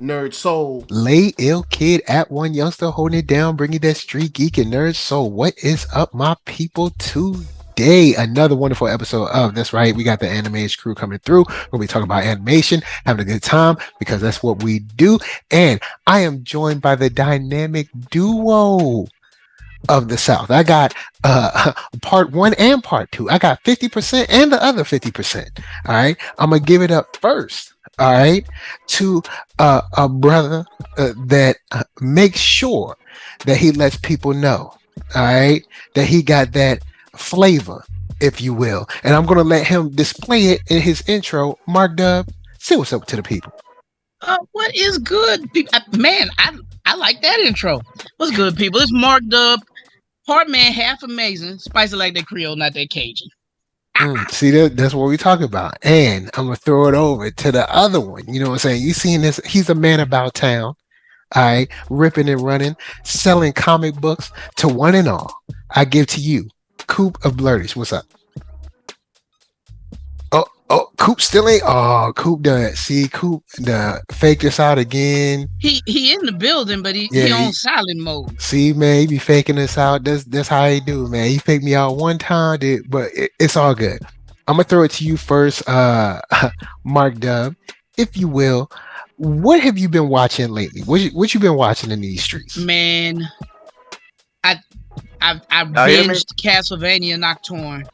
NERDSoul. Lay ill kid at OneYoungsta holding it down, bringing that street geek and nerd soul. What is up, my people? Today, another wonderful episode of That's Right. We got the animation crew coming through where we talk about animation, having a good time because that's what we do. And I am joined by the dynamic duo of the South. I got part one and part two. I got 50% and the other 50%. All right. I'm gonna give it up first. All right, to a brother that makes sure that he lets people know. All right, that he got that flavor, if you will, and I'm gonna let him display it in his intro. Mark Dub, say what's up to the people. What is good, man? I like that intro. What's good, people? It's Mark Dub, part man, half amazing, spicy like that Creole, not that Cajun. See, that's what we talk about. And I'm going to throw it over to the other one. You know what I'm saying? You seen this? He's a man about town. All right. Ripping and running, selling comic books to one and all. I give to you, Coop of Blurtish. What's up? Oh, Coop still ain't. Oh, Coop done. See, Coop done faked us out again. He in the building, but he on silent mode. See, man, he be faking us out. That's how he do, man. He faked me out one time, but it's all good. I'm gonna throw it to you first, Mark Dub, if you will. What have you been watching lately? What you been watching in these streets? Man, I binged Castlevania Nocturne.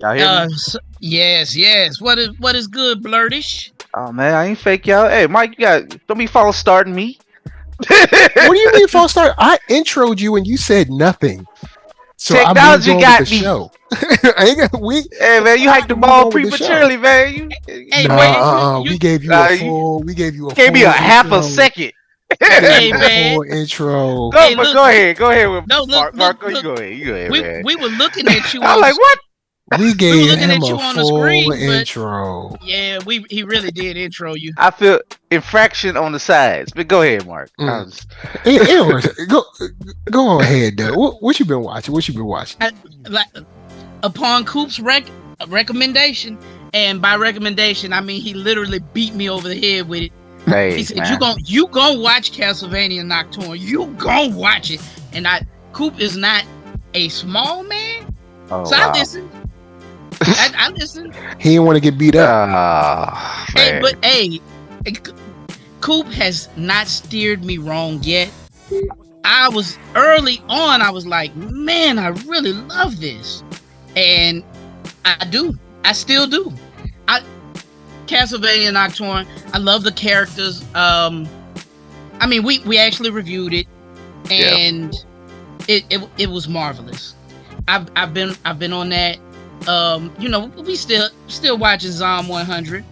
Y'all hear me? Yes. What is good, Blurtish? Oh man, I ain't fake y'all. Hey, Mike, don't be false starting me. What do you mean false start? I introed you and you said nothing. So technology got me. Show. Hey man, you hiked the ball prematurely, man. We gave you a full. We gave you a. Gave me a half a second. Hey man, full intro. Go ahead with Mark. You go ahead, man. We were looking at you. I'm like, what? We gave him a full screen, intro. Yeah, he really did intro you. I feel infraction on the sides, but go ahead, Mark. Go on ahead, though. What you been watching? Upon Coop's recommendation, and by recommendation I mean he literally beat me over the head with it. Hey, he said, "You gonna watch Castlevania Nocturne? You gonna watch it?" And Coop is not a small man, so wow. I listened. I listened. He didn't want to get beat up. Coop has not steered me wrong yet. I was early on. I was like, man, I really love this, and I do. I still do. Castlevania Nocturne. I love the characters. I mean, we actually reviewed it, and it was marvelous. I've been on that. We still watching Zom 100.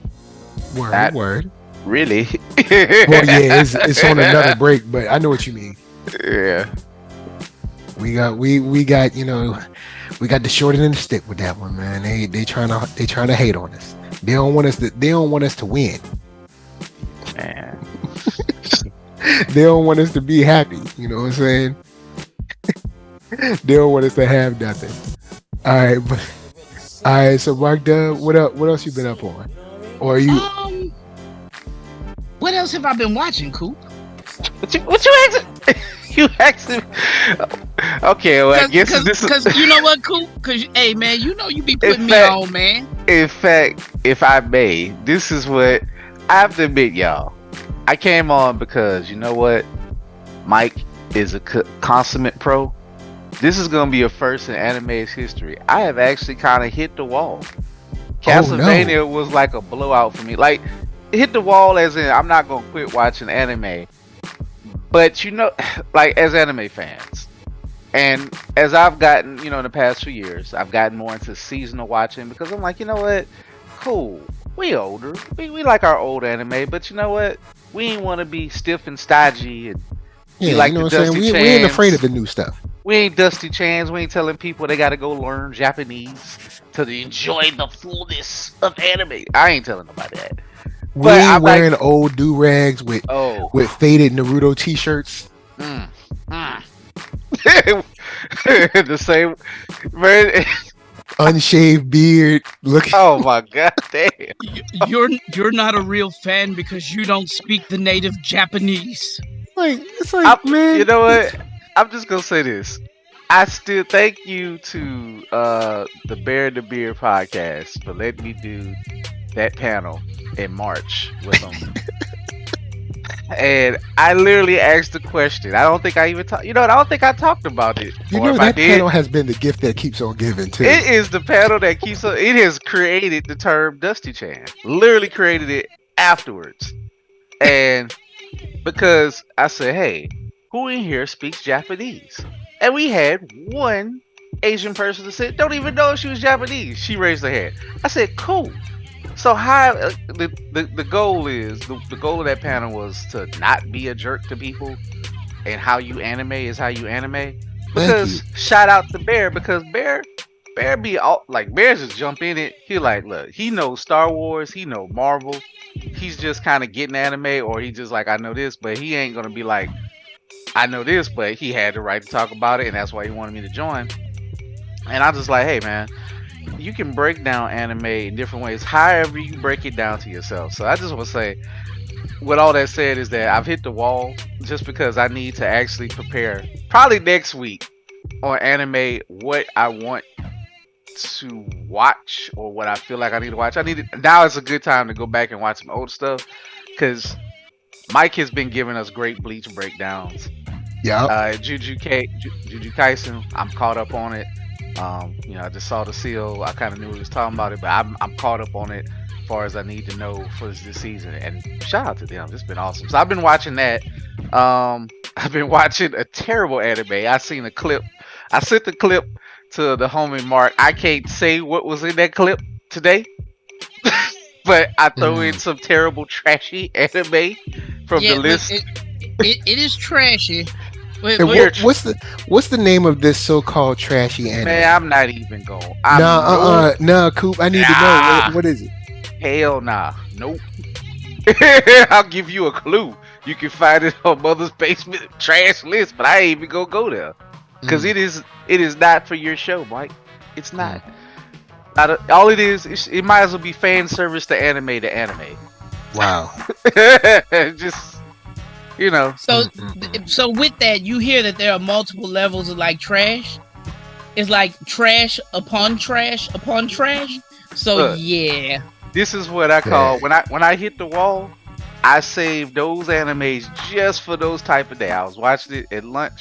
Word. Really? Well, yeah, it's on another break, but I know what you mean. Yeah. We got the short end of the stick with that one, man. They trying to hate on us. They don't want us to win. Man. They don't want us to be happy. You know what I'm saying? They don't want us to have nothing. All right, so Mark Dub, what else you been up on? Or are you what else have I been watching, Coop? What you asking? You asking? Okay, well, I guess this is because you know what, Coop? Because hey, man, you be putting me on, man. In fact, if I may, this is what I have to admit, y'all. I came on because you know what, Mike is a consummate pro. This is gonna be a first in anime's history. I have actually kind of hit the wall. Castlevania was like a blowout for me. Like, hit the wall as in I'm not gonna quit watching anime. But like as anime fans, and as I've gotten, in the past few years, I've gotten more into seasonal watching because I'm like, you know what, cool. We older, we like our old anime, but you know what, we ain't want to be stiff and stodgy and like the Dusty Chans. We ain't afraid of the new stuff. We ain't Dusty Chans. We ain't telling people they got to go learn Japanese to enjoy the fullness of anime. I ain't telling nobody that. We ain't wearing old do-rags with faded Naruto t-shirts. The same, man. unshaved beard. Look. Oh my god, damn. You're not a real fan because you don't speak the native Japanese. Like it's like, man. You know what? I'm just gonna say this. I still thank you to the Bear the Beer podcast for letting me do that panel in March with them. And I literally asked the question. I don't think I even talked. You know what? I don't think I talked about it. You Or know if I that did, panel has been the gift that keeps on giving too. it is the panel that keeps. It has created the term Dusty Chan. Literally created it afterwards, and because I said, "Hey, who in here speaks Japanese?" And we had one Asian person that said, "Don't even know if she was Japanese." She raised her hand. I said, "Cool." So how the goal is the goal of that panel was to not be a jerk to people, and how you anime is how you anime. Because shout out to Bear, because Bear be all like Bear just jump in it. He like, look, he knows Star Wars, he know Marvel. He's just kind of getting anime, or he just like, I know this, but he ain't gonna be like, I know this, but he had the right to talk about it, and that's why he wanted me to join. And I just like, hey man, you can break down anime in different ways, however you break it down to yourself. So I just want to say, with all that said, is that I've hit the wall just because I need to actually prepare, probably next week, on anime, what I want to watch or what I feel like I need to watch. Now is a good time to go back and watch some old stuff, because Mike has been giving us great Bleach breakdowns. Yeah. Jujutsu Kaisen, I'm caught up on it. I just saw the seal. I kind of knew he was talking about it, but I'm caught up on it as far as I need to know for this season. And shout out to them. It's been awesome. So I've been watching that. I've been watching a terrible anime. I seen a clip. I sent the clip to the homie Mark. I can't say what was in that clip today, but I throw in some terrible trashy anime from the list. It is trashy. What's the name of this so-called trashy anime? Man, I'm not even going. Nah, Coop. I need to know. What is it? Hell nah. Nope. I'll give you a clue. You can find it on Mother's Basement trash list, but I ain't even gonna go there. Because it is not for your show, Mike. It's not. All it is, it might as well be fan service to anime to anime. Wow. Just, you know. So with that, you hear that there are multiple levels of like trash. It's like trash upon trash upon trash. So look, yeah. This is what I call when I hit the wall, I save those animes just for those type of day. I was watching it at lunch.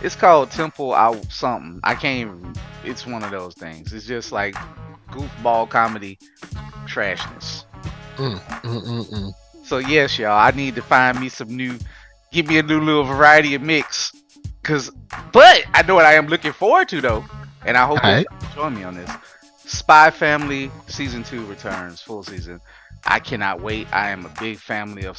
It's called Temple Out something. I can't even. It's one of those things. It's just like goofball comedy trashness. So yes, y'all, I need to find me give me a new little variety of mix. But I know what I am looking forward to though, and I hope you join me on this. Spy Family season 2 returns, full season. I cannot wait. I am a big fan of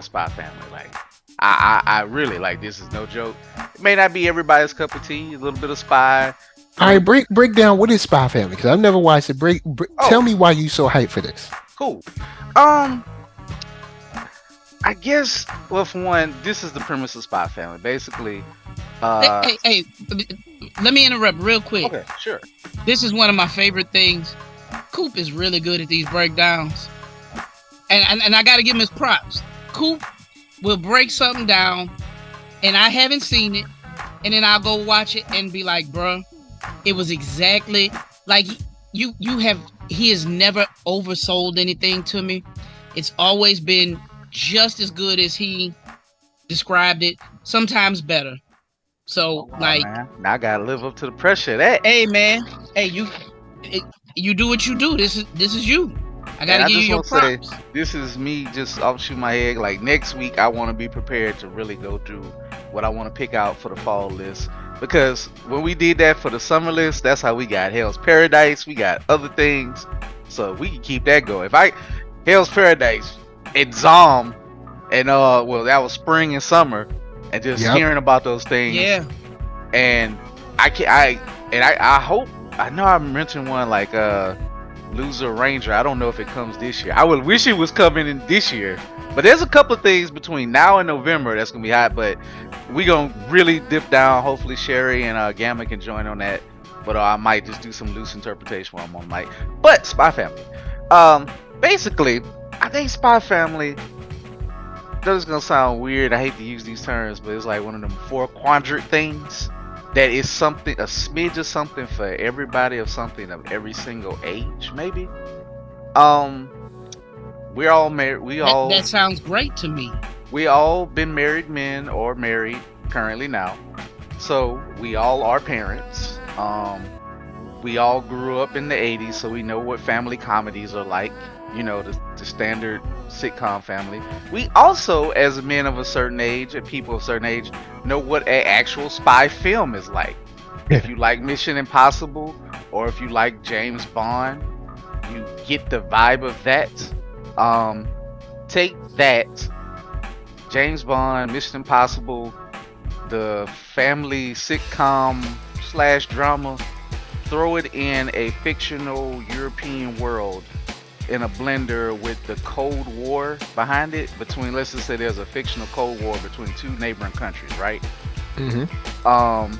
Spy Family. Like I really like. This is no joke. It may not be everybody's cup of tea. A little bit of spy. All right, break down what is Spy Family, because I've never watched it. Tell me why you so hyped for this. Cool. I guess, well, for one, this is the premise of Spy Family. Basically, hey, let me interrupt real quick. Okay, sure. This is one of my favorite things. Coop is really good at these breakdowns, and I got to give him his props. Coop will break something down, and I haven't seen it, and then I'll go watch it and be like, bruh, it was exactly like you have. He has never oversold anything to me. It's always been just as good as he described it, sometimes better. So man. Now I gotta live up to the pressure of that. Hey man, hey you do what you do. This is you. I gotta give you your props. This is me just offshoot my head. Like next week, I want to be prepared to really go through what I want to pick out for the fall list. Because when we did that for the summer list, that's how we got Hell's Paradise. We got other things, so we can keep that going. Hell's Paradise and Zom, and that was spring and summer, and just hearing about those things. Yeah. And I hope, I know I mentioned one like Loser Ranger. I don't know if it comes this year. I would wish it was coming in this year. But there's a couple of things between now and November that's gonna be hot. But we gonna really dip down. Hopefully Sherry and Gamma can join on that. but I might just do some loose interpretation while I'm on mic. But Spy Family, basically, I think Spy Family. This is gonna sound weird. I hate to use these terms, but it's like one of them 4 quadrant things that is something, a smidge of something for everybody, of something of every single age, maybe. We're all married. That sounds great to me. We all been married men or married currently now, so we all are parents. We all grew up in the 80s, so we know what family comedies are like. You know, the standard sitcom family. We also, as men of a certain age and people of a certain age, know what an actual spy film is like. If you like Mission Impossible or if you like James Bond, you get the vibe of that. Take that, James Bond, Mission Impossible, the family sitcom / drama, throw it in a fictional European world in a blender with the Cold War behind it, between, let's just say there's a fictional Cold War between 2 neighboring countries, right? Mm-hmm.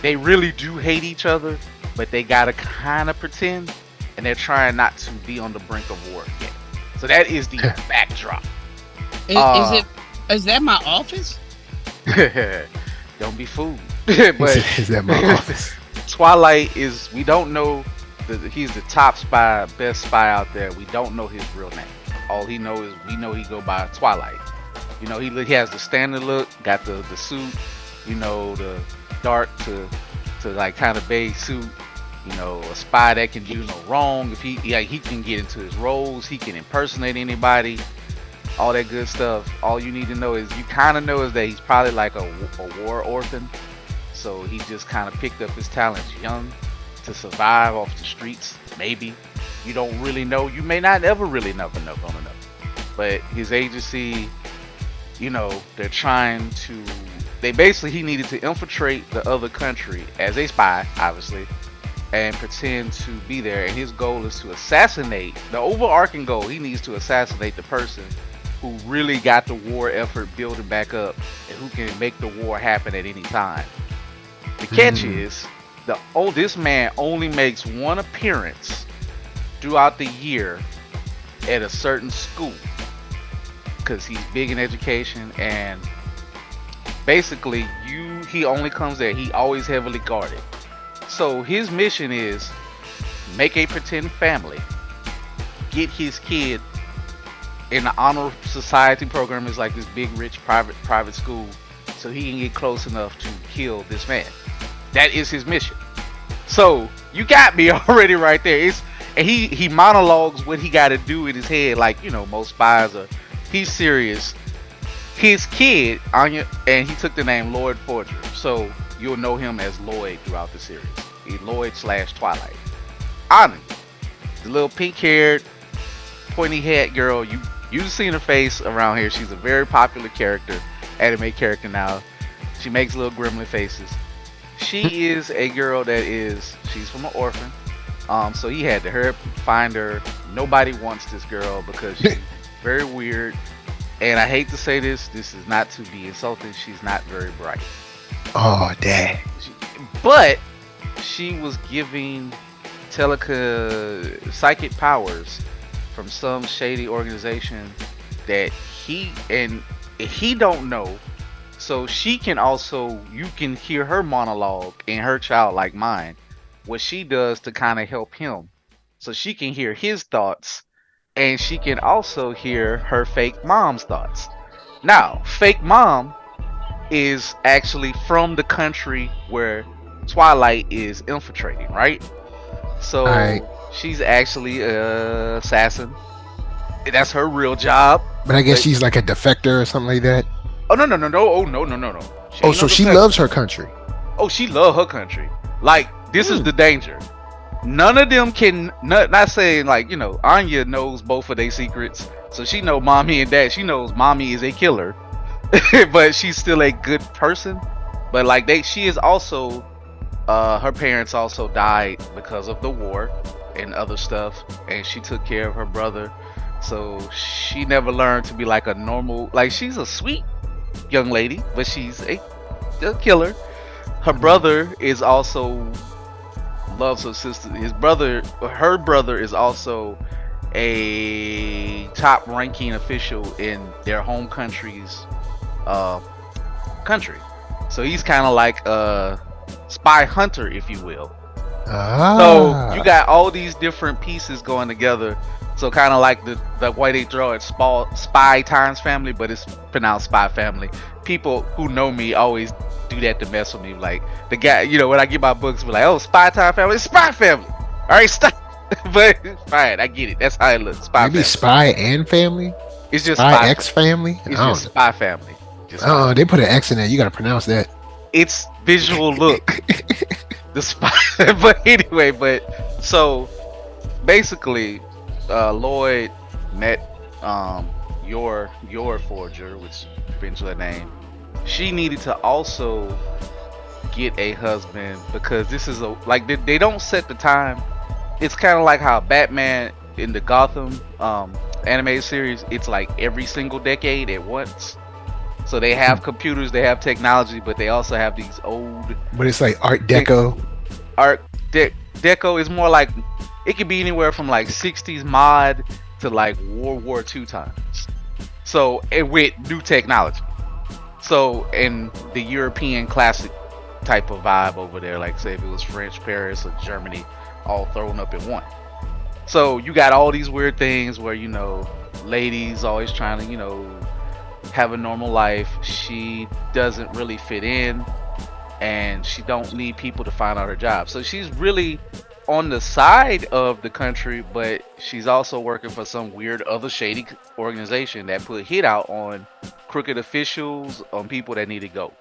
They really do hate each other, but they gotta kind of pretend, and they're trying not to be on the brink of war again. So that is the backdrop. Is that My Office? Don't be fooled. But Is that My Office? Twilight is, we don't know, he's the top spy, best spy out there. We don't know his real name. All he know is, we know he go by Twilight. You know, he has the standard look, got the suit, you know, the dark to like kind of beige suit. You know, a spy that can do no wrong. If he can get into his roles, he can impersonate anybody, all that good stuff. All you need to know is, you kind of know, is that he's probably like a war orphan. So he just kind of picked up his talents young to survive off the streets. Maybe you don't really know. You may not ever really never know. But his agency, you know, they're trying to. They basically, he needed to infiltrate the other country as a spy, obviously, and pretend to be there. And his goal is to assassinate. The overarching goal, he needs to assassinate the person who really got the war effort building back up and who can make the war happen at any time. The catch is, this man only makes one appearance throughout the year at a certain school because he's big in education, and basically he only comes there. He always heavily guarded. So his mission is make a pretend family, get his kid in the honor society program, is like this big rich private school, so he can get close enough to kill this man. That is his mission. So you got me already right there. And he monologues what he got to do in his head, like, you know, most spies are. He's serious. His kid, Anya, and he took the name Lloyd Forger, so you'll know him as Lloyd throughout the series. He's Lloyd / Twilight. Anya, the little pink-haired, pointy hat girl. You've seen her face around here. She's a very popular character, anime character now. She makes little gremlin faces. She is a girl she's from an orphan. So he had to find her. Nobody wants this girl because she's very weird. And I hate to say this is not to be insulting. She's not very bright. Oh, dang. But she was giving psychic powers from some shady organization that he don't know. So she can also, you can hear her monologue in her childlike mind, what she does to kind of help him. So she can hear his thoughts, and she can also hear her fake mom's thoughts. Now, fake mom is actually from the country where Twilight is infiltrating, right? So she's actually an assassin. That's her real job. But I guess she's like a defector or something like that. Oh no. Oh no. So she loves her country. Oh, she loves her country. Like, this is the danger. None of them can, not saying, like, you know, Anya knows both of their secrets. So she know mommy and dad. She knows mommy is a killer. But she's still a good person. But like, she is also, her parents also died because of the war and other stuff. And she took care of her brother. So she never learned to be like a normal, like, she's a sweet young lady, but she's a killer. Her brother is also loves her sister. Her brother is also a top ranking official in their home country's country. So he's kind of like a spy hunter, if you will. So you got all these different pieces going together. So kind of like the way they throw it, Spy Times Family, but it's pronounced Spy Family. People who know me always do that to mess with me. Like the guy, when I get my books, be like, "Oh, Spy Time Family, it's Spy Family." All right, stop. But fine, I get it. That's how it looks. Spy Maybe Family. Spy and Family. It's just Spy X Family. It's just Spy Family. Oh, they put an X in there. You got to pronounce that. It's visual look. The spy. But anyway, so basically, Lloyd met your forger, which brings her name. She needed to also get a husband because this is they don't set the time. It's kind of like how Batman in the Gotham animated series, it's like every single decade at once. So they have computers, they have technology, but they also have these old. But it's like Art Deco. Deco is more like it could be anywhere from like 60s mod to like World War II times. So with new technology. So in the European classic type of vibe over there, like say if it was French, Paris, or Germany, all thrown up in one. So you got all these weird things where ladies always trying to have a normal life. She doesn't really fit in, and she don't need people to find out her job. So she's really on the side of the country, but she's also working for some weird other shady organization that put hit out on crooked officials, on people that need to go.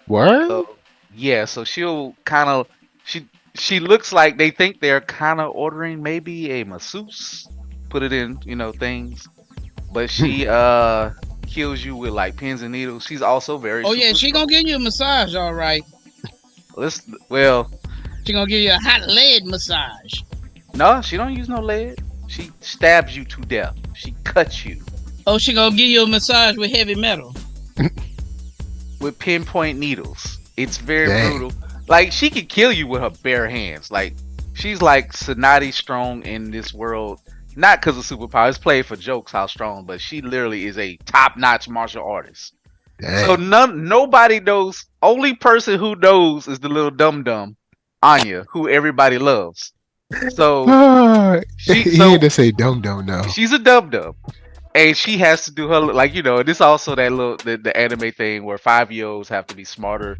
What? So, yeah, so she'll kind of she looks like they think they're kind of ordering maybe a masseuse, put it in things, but she kills you with like pins and needles. She's also very. Oh yeah, she gonna give you a massage, all right. She gonna give you a hot lead massage. No, she don't use no lead. She stabs you to death. She cuts you. Oh, she gonna give you a massage with heavy metal. With pinpoint needles. It's very brutal. Like she could kill you with her bare hands. Like she's like Sonati strong in this world. Not because of superpowers, played for jokes how strong, but she literally is a top-notch martial artist. Dang. So nobody knows. Only person who knows is the little dum-dum, Anya, who everybody loves. So he had to say dum-dum now. She's a dum-dum, and she has to do her This also that little the anime thing where 5-year-olds have to be smarter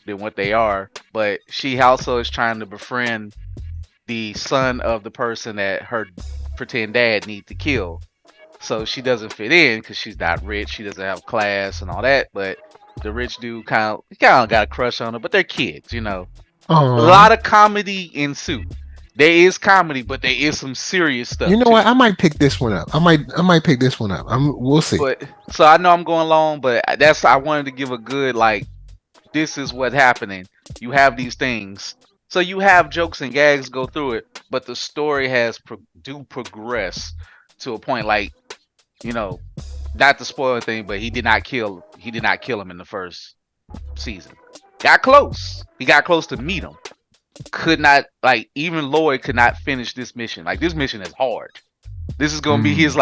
than what they are, but she also is trying to befriend the son of the person that her pretend dad need to kill. So she doesn't fit in because she's not rich, she doesn't have class and all that, but the rich dude kind of got a crush on her, but they're kids, A lot of comedy ensued. There is comedy, but there is some serious stuff. You know what? I might pick this one up. I might pick this one up. We'll see. But so I know I'm going long, but I wanted to give a good this is what's happening. You have these things. So you have jokes and gags go through it, but the story has progress to a point not to spoil anything, but he did not kill him in the first season. Got close. He got close to meet him. Could not even Lloyd could not finish this mission. This mission is hard. This is gonna be his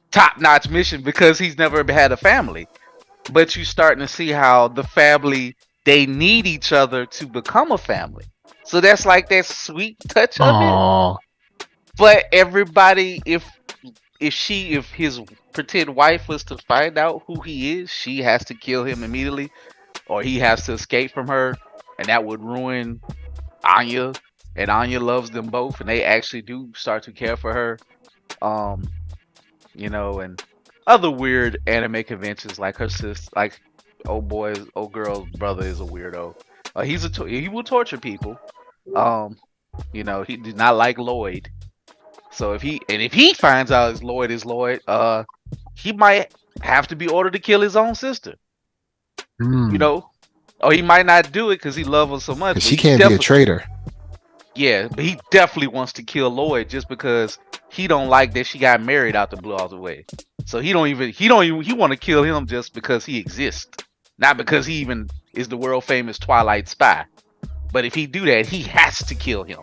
top-notch mission because he's never had a family. But you're starting to see how the family, they need each other to become a family. So that's that sweet touch of it. But everybody, if his pretend wife was to find out who he is, she has to kill him immediately, or he has to escape from her, and that would ruin Anya. And Anya loves them both, and they actually do start to care for her. And other weird anime conventions, like her sister, old girl's brother is a weirdo. He will torture people. He did not like Lloyd. So if he finds out Lloyd is Lloyd, he might have to be ordered to kill his own sister. Or he might not do it because he loves her so much. She can't be a traitor. Yeah, but he definitely wants to kill Lloyd just because he don't like that she got married out the blue all the way. So he want to kill him just because he exists, not because he even is the world famous Twilight spy. But if he do that, he has to kill him.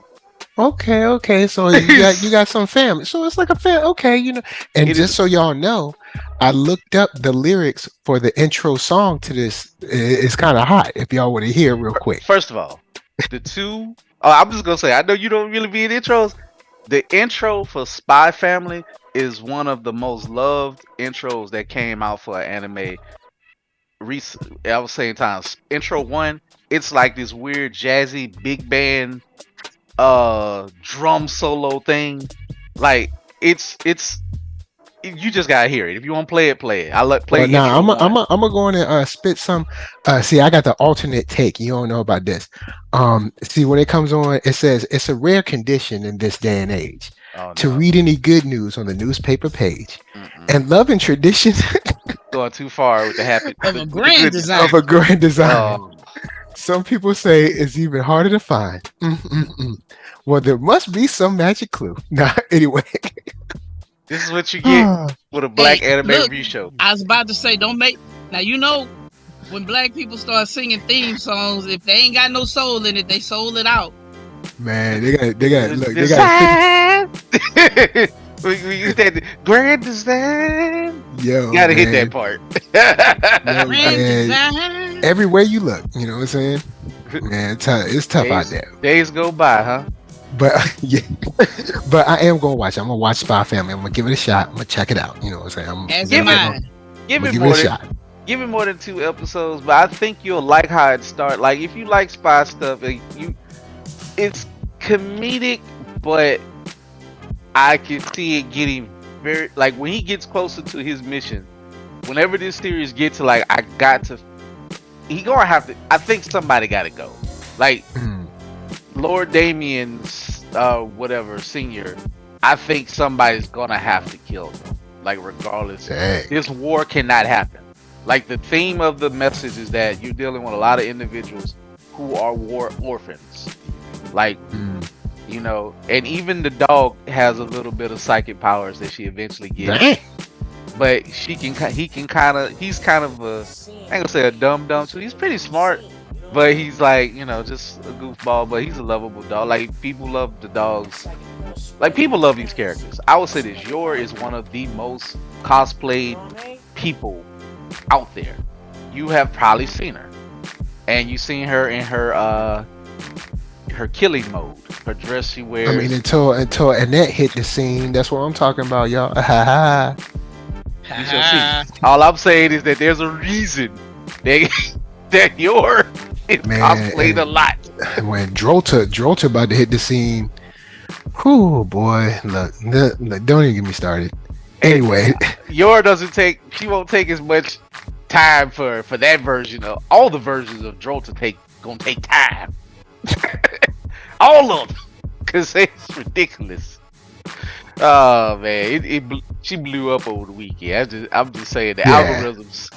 Okay. So you got some family. So it's like a fam. Okay, you know. And It just is. so y'all know, I looked up the lyrics for the intro song to this. It's kind of hot. If y'all want to hear real quick. First of all, the two. Oh, I'm just gonna say, I know you don't really be in intros. The intro for Spy Family is one of the most loved intros that came out for an anime. I was saying times. Intro one, it's like this weird jazzy big band drum solo thing. Like it's you just gotta hear it. If you want to play it, play it. I let play But now intro one. I'm gonna go in and spit some. See, I got the alternate take. You don't know about this. See, when it comes on, it says it's a rare condition in this day and age Oh, to no. read any good news on the newspaper page. Mm-mm. And love and tradition Going too far with the happy Of a with the grand good- design. of a grand design. Oh, Some people say it's even harder to find. Well, there must be some magic clue. Nah, anyway. this is what you get with a black Hey, anime look. review show. I was about to say, don't make. Now you know, when black people start singing theme songs, if they ain't got no soul in it, they soul it out. Man, they got look, they Design. got we use that grand design. yo. You gotta hit man. that part. Yo, Grand man. design. Everywhere you look, you know what I'm saying? Man, it's tough out there. Days go by, huh? But yeah, but I am gonna watch. I'm gonna watch Spy Family. I'm gonna give it a shot. I'm gonna check it out. You know what I'm saying? As Give am it- I. Give I'm it give more it a than shot. give it more than 2 episodes, but I think you'll like how it starts. Like if you like spy stuff, it's comedic, but I can see it getting very like when he gets closer to his mission. Whenever this series gets to like, he gonna have to. I think somebody got to go. Like Lord Damien's whatever senior. I think somebody's gonna have to kill him. Like regardless, Dang. this war cannot happen. Like the theme of the message is that you're dealing with a lot of individuals who are war orphans. Like you know, and even the dog has a little bit of psychic powers that she eventually gets. Dang. But he's kind of a, I ain't gonna say a dumb, so he's pretty smart. But he's like, you know, just a goofball, but he's a lovable dog. Like people love the dogs. Like people love these characters. I would say this, Yor is one of the most cosplayed people out there. You have probably seen her. And you've seen her in her killing mode. Her dress she wears. I mean, until Annette hit the scene, that's what I'm talking about, y'all. Ha ha. You shall see. All I'm saying is that there's a reason that Yor is Man, cosplayed a lot. When Drolta about to hit the scene, whew, boy, look, don't even get me started. Anyway, Yor she won't take as much time for that version of all the versions of Drolta gonna take time. All of them, cause it's ridiculous. Oh man, she blew up over the weekend. I'm just saying the algorithms.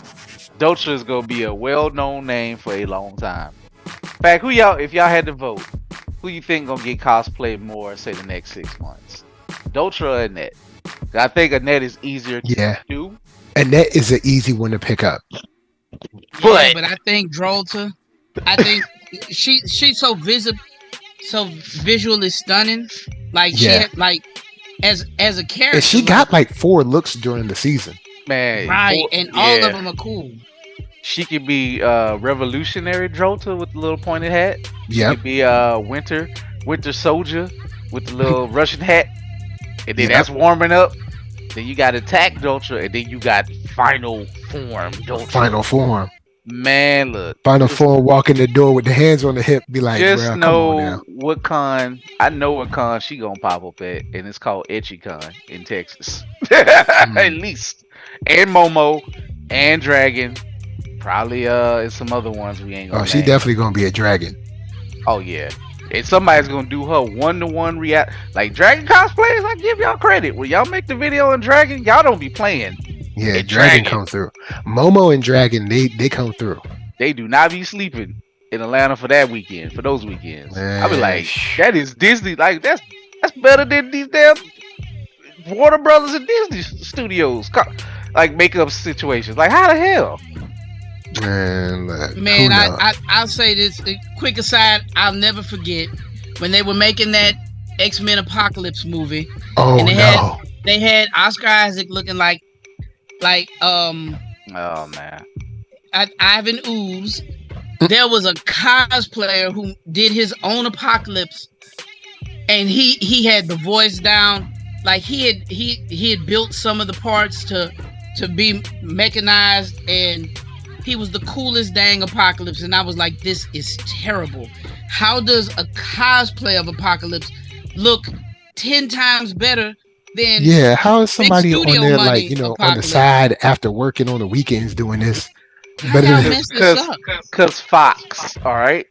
Dotra is gonna be a well-known name for a long time. In fact, if y'all had to vote, who you think gonna get cosplayed more, say the next 6 months? Dotra or Annette? I think Annette is easier to do. Annette is an easy one to pick up. But I think Drolta, I think she's so visually stunning. Like she had, like as a character. And she got like 4 looks during the season. Man, right, and all of them are cool. She could be revolutionary Drolta with the little pointed hat. She could be winter soldier with the little Russian hat. And then that's warming up. Then you got attack Drolta, and then you got final form Drolta. Final form. Man, look. Final form, walk in the door with the hands on the hip, be like, just bruh, know come on now. what con. I know what con she gonna pop up at, and it's called EchiCon in Texas. At least. And Momo and Dragon. Probably and some other ones we ain't gonna she name. definitely gonna be a dragon. Oh yeah. And somebody's gonna do her 1-to-1 react. Like Dragon cosplayers, I give y'all credit. When y'all make the video on Dragon, y'all don't be playing. Yeah, Dragon come through. Momo and Dragon, they come through. They do not be sleeping in Atlanta for that weekend, for those weekends. Man. I be like, that is Disney. Like that's better than these damn Warner Brothers and Disney studios. Like makeup situations. Like how the hell? Man, look, Man, who knows? I'll say this. Quick aside, I'll never forget when they were making that X-Men Apocalypse movie, and Oh no. they had Oscar Isaac looking like Oh man. Ivan Ooze. There was a cosplayer who did his own Apocalypse, and he had the voice down. Like he had built some of the parts to be mechanized, and he was the coolest dang Apocalypse. And I was like, this is terrible. How does a cosplay of Apocalypse look 10 times better than Yeah, how is big somebody on studio there like, money on the Apocalypse? side after working on the weekends doing this How better y'all than mess this up? Cause Fox. All right.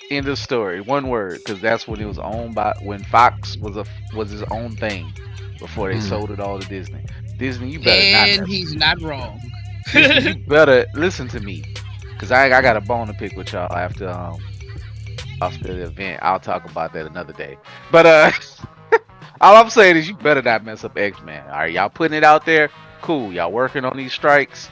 End of story. One word. Cause that's when it was owned by when Fox was his own thing before they Mm. sold it all to Disney. Disney, you better not And mess. he's not wrong. Disney, you better listen to me. Cause I got a bone to pick with y'all after the event. I'll talk about that another day. But all I'm saying is you better not mess up X-Men. All right, y'all putting it out there. Cool. Y'all working on these strikes.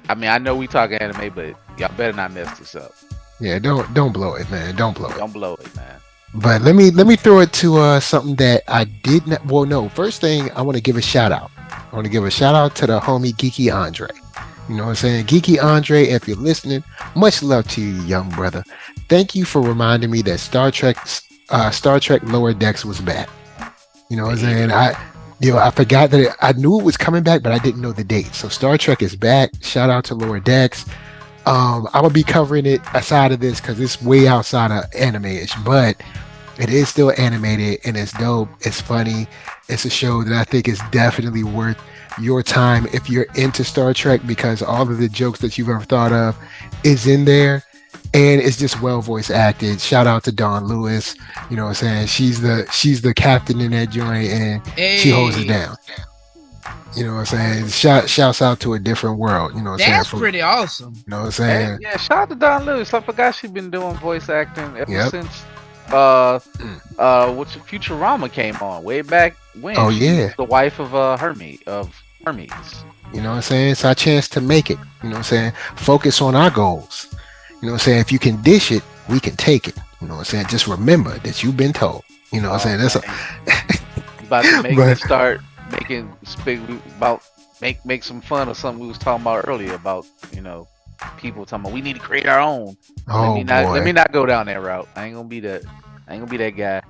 I mean, I know we talk anime, but y'all better not mess this up. Yeah, don't blow it, man. Don't blow it. Don't blow it, man. But let me throw it to something that I did not. Well, no. First thing, I want to give a shout out. I want to give a shout out to the homie Geeky Andre. You know what I'm saying? Geeky Andre, if you're listening, much love to you, young brother. Thank you for reminding me that Star Trek Lower Decks was back. You know what I'm saying? I forgot that I knew it was coming back, but I didn't know the date. So Star Trek is back. Shout out to Lower Decks. I will be covering it aside of this because it's way outside of anime-ish, but it is still animated and it's dope. It's funny. It's a show that I think is definitely worth your time if you're into Star Trek because all of the jokes that you've ever thought of is in there. And it's just well voice acted. Shout out to Dawn Lewis. You know what I'm saying? She's the captain in that joint and she holds it down. You know what I'm saying? Shouts out to a different world. You know what I'm saying? That's pretty awesome. You know what I'm saying? Yeah, shout out to Don Lewis. I forgot she's been doing voice acting ever Yep. since what's Futurama came on way back when. Oh, She yeah. was the wife of Hermes. You know what I'm saying? It's our chance to make it. You know what I'm saying? Focus on our goals. You know what I'm saying? If you can dish it, we can take it. You know what I'm saying? Just remember that you've been told. You know what I'm saying? That's You about to make But- me start making make some fun of something we was talking about earlier about people talking about we need to create our own. oh boy. Let me not go down that route. I ain't gonna be that guy.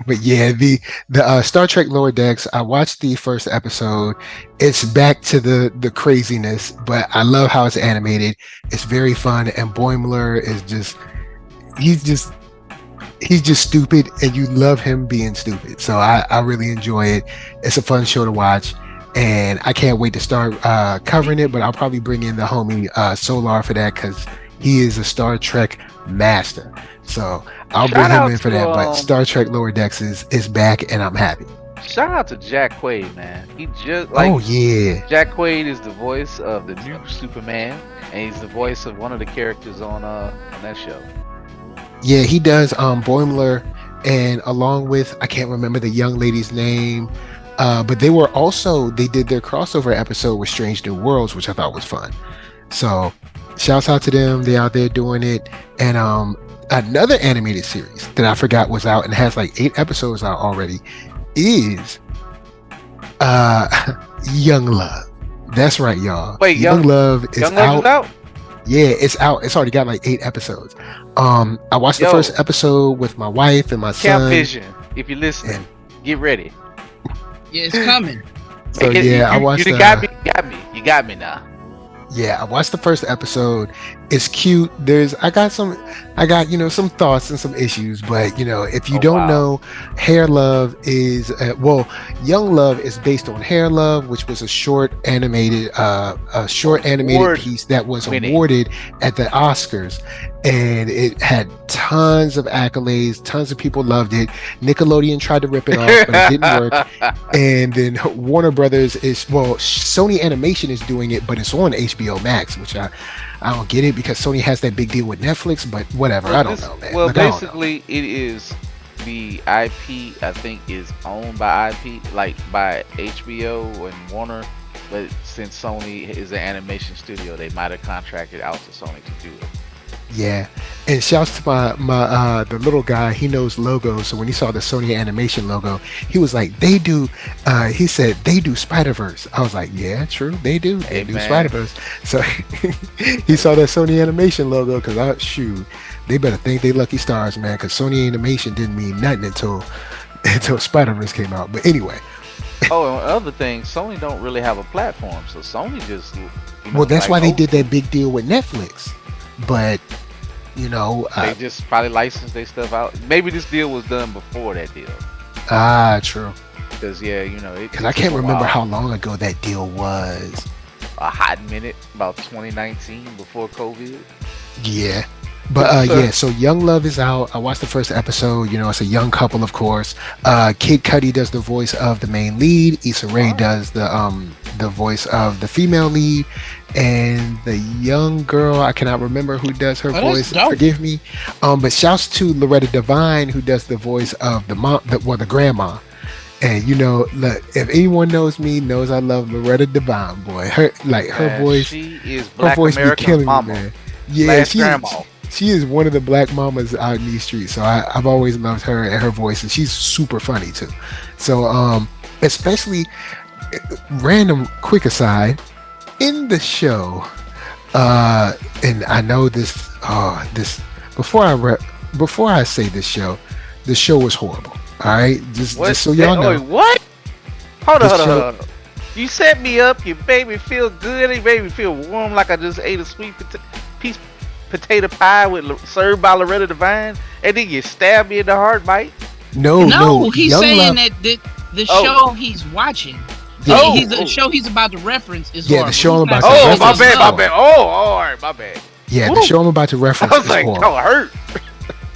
But yeah, the Star Trek Lower Decks. I watched the first episode. It's back to the craziness, but I love how it's animated. It's very fun, and Boimler is he's just stupid, and you love him being stupid. So I really enjoy it. It's a fun show to watch, and I can't wait to start covering it. But I'll probably bring in the homie Solar for that because he is a Star Trek master. So I'll Shout bring him out in for to, that. But Star Trek Lower Decks is back, and I'm happy. Shout out to Jack Quaid, man. He just Oh yeah, Jack Quaid is the voice of the new Superman, and he's the voice of one of the characters on that show. yeah, he does Boimler, and along with I can't remember the young lady's name, but they did their crossover episode with Strange New Worlds, which I thought was fun. So shouts out to them. They out there doing it. And another animated series that I forgot was out and has like 8 episodes out already is Young Love. That's right, y'all. Wait, Young Love is Young Love is out? Yeah, it's out. It's already got like 8 episodes. I watched the first episode with my wife and my Camp son. Vision, if you're listening, get ready. Yeah, it's coming. So yeah, I watched. You got me now. Yeah, I watched the first episode. It's cute. I got some thoughts and some issues, but if you don't know, Hair Love is Young Love is based on Hair Love, which was a short animated piece that was awarded at the Oscars, and it had tons of accolades. Tons of people loved it. Nickelodeon tried to rip it off, but it didn't work. And then Warner Brothers Sony Animation is doing it, but it's on HBO Max, which I don't get it because Sony has that big deal with Netflix, but whatever. I don't know, man. Well, basically, it is the IP. I think is owned by IP, like by HBO and Warner. but since Sony is an animation studio, they might have contracted out to Sony to do it. Yeah, and shouts to my the little guy. He knows logos, so when he saw the Sony animation logo, he was like, "They do." He said, "They do Spider Verse." I was like, "Yeah, true, they do. They do Spider Verse." So he saw that Sony animation logo because shoot, they better thank they lucky stars, man, because Sony animation didn't mean nothing until Spider Verse came out. But anyway. Oh, and other things, Sony don't really have a platform, so Sony just. Well, that's why they did that big deal with Netflix, but. They just probably licensed their stuff out. Maybe this deal was done before that deal. True. Because because I can't remember how long ago that deal was. A hot minute, about 2019, before COVID. Yeah. But so Young Love is out. I watched the first episode. It's a young couple, of course. Kid Cudi does the voice of the main lead. Issa Rae does the voice of the female lead, and the young girl, I cannot remember who does her voice. Forgive me. But shouts to Loretta Devine, who does the voice of the mom, the grandma. And look, if anyone knows me, knows I love Loretta Devine, boy. Her voice. She is Black her voice American be killing mama. me, man. Yeah, grandma. She is one of the black mamas out in these streets. So I've always loved her and her voice, and she's super funny too. So especially random quick aside in the show, and I know this before I say this show, the show was horrible. All right, just so y'all know. Wait, what? Hold on. You set me up. You made me feel good. You made me feel warm, like I just ate a sweet piece potato pie served by Loretta Devine, and then you stab me in the heart, Mike. No, he's saying that the show he's watching, the show he's about to reference is horrible. The show I'm about to reference. My bad. All right, my bad. Yeah, the show I'm about to reference is horrible. Oh, hurt.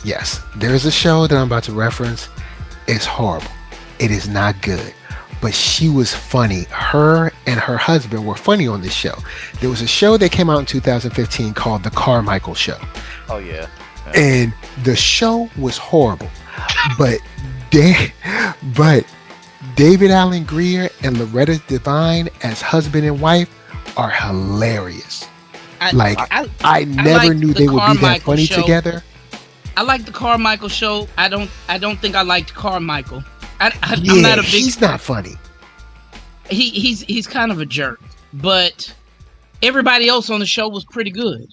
Yes, there's a show that I'm about to reference. It's horrible. It is not good. But she was funny. Her and her husband were funny on this show. There was a show that came out in 2015 called The Carmichael Show. Oh, yeah. And the show was horrible. But David Allen Greer and Loretta Devine as husband and wife are hilarious. I never knew they would be that funny together. I like The Carmichael Show. I don't think I liked Carmichael. I'm not a big. He's not funny. He's kind of a jerk, but everybody else on the show was pretty good.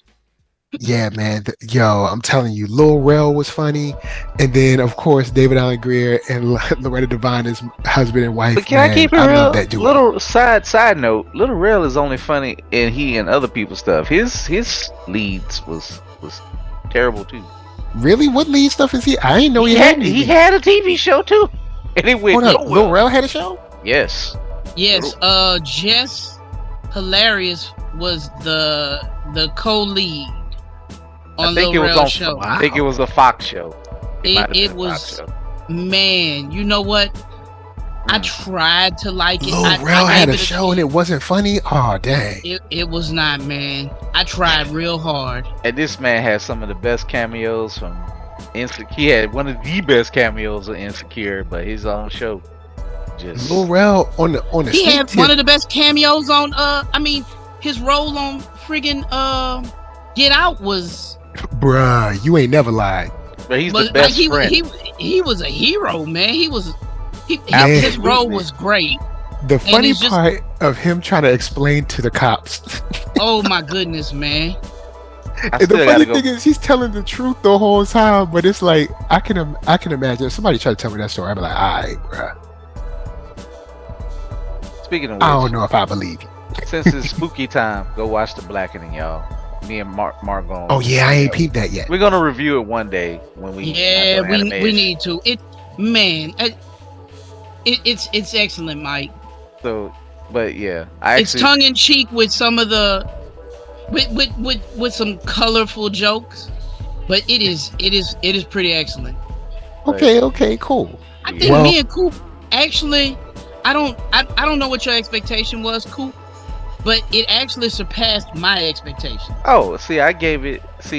Yeah, man. I'm telling you, Lil Rel was funny, and then of course David Allen Greer and Loretta Devine is husband and wife. But can I keep it real? Little side note, Lil Rel is only funny in he and other people's stuff. His leads was terrible too. Really? What lead stuff is he? I didn't know he had. He had a TV show too. And it went Lil Rel had a show? Yes. Jess Hilarious was the co-lead on Lil Rel show. I think it was a Fox show. It was, man, you know what? I tried to like it. Lil Rel had a show and it wasn't funny? Oh, dang. It was not, man. I tried real hard. And this man had some of the best cameos from Insecure. He had one of the best cameos of Insecure, but his own show. Lil Rel on the he had one of the best cameos on his role on friggin' Get Out was, bruh, you ain't never lied. But he's the best friend. He was a hero, man. His role was great. The funny part of him trying to explain to the cops. Oh my goodness, man. And the funny thing is, he's telling the truth the whole time, but it's like I can imagine if somebody tried to tell me that story, I'd be like, all right, bruh. Speaking of which, I don't know if I believe you. Since it's spooky time, go watch The Blackening, y'all. Me and Mark going. Oh yeah, I ain't peeped that yet. We're gonna review it one day when we. Yeah, we need to. It's excellent, Mike. So, but yeah, it's tongue in cheek with some of the, with some colorful jokes, but it is pretty excellent. Okay, cool. I think me and Coop actually. I don't know what your expectation was, Coop, but it actually surpassed my expectation. Oh, see,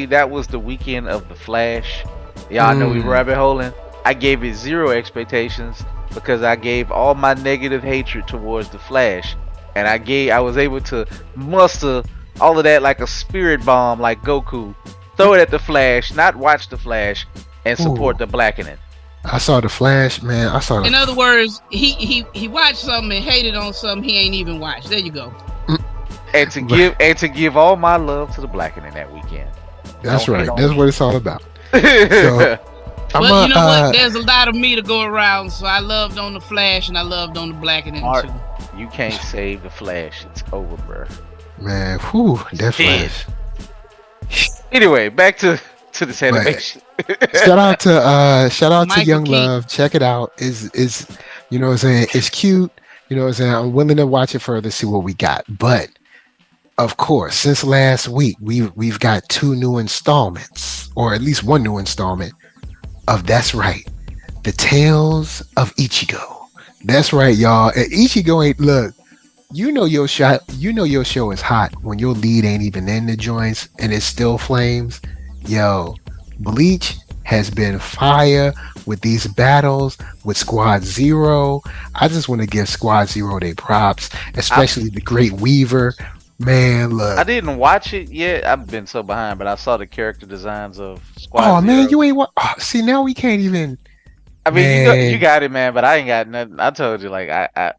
that was the weekend of The Flash. Y'all know we rabbit holing. I gave it 0 expectations because I gave all my negative hatred towards The Flash and I was able to muster all of that like a spirit bomb, like Goku. Throw it at the Flash, not watch the Flash, and support the blackening. I saw the Flash, man. I saw. In other words, he watched something and hated on something he ain't even watched. There you go. And to give all my love to the blackening that weekend. That's right. That's what it's all about. So, but you know what? There's a lot of me to go around, so I loved on the Flash and I loved on the blackening too. You can't save the Flash. It's over, bro. Man, whew, that Flash. Anyway, back to this animation. shout out to Michael Young Keaton. Love. Check it out. Is you know what I'm saying? It's cute. You know what I'm saying? I'm willing to watch it further, see what we got. But of course, since last week, we've got 2 new installments, or at least 1 new installment of That's Right, The Tales of Ichigo. That's right, y'all. And Ichigo ain't look. You know your show is hot when your lead ain't even in the joints and it still flames. Yo, Bleach has been fire with these battles with Squad Zero. I just want to give Squad Zero their props, especially the Great Weaver. Man, look. I didn't watch it yet. I've been so behind, but I saw the character designs of Squad Oh Zero. man, you ain't see now we can't even. I mean, you got it, man, but I ain't got nothing. I told you, like I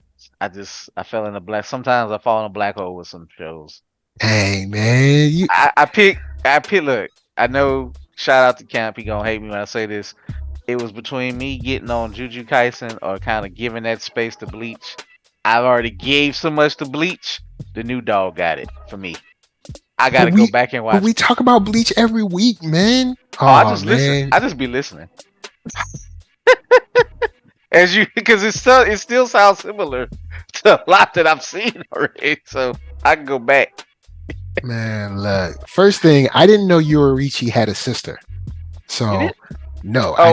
fell in a black. Sometimes I fall in a black hole with some shows. Hey man, I pick. Look, I know. Shout out to Camp. He gonna hate me when I say this. It was between me getting on Jujutsu Kaisen or kind of giving that space to Bleach. I've already gave so much to Bleach. The new dog got it for me. I gotta go back and watch. But we talk about Bleach every week, man. I just listen. I just be listening. Because it still sounds similar to a lot that I've seen already, so I can go back. Man, look. First thing, I didn't know Rurouni had a sister. So no. No, I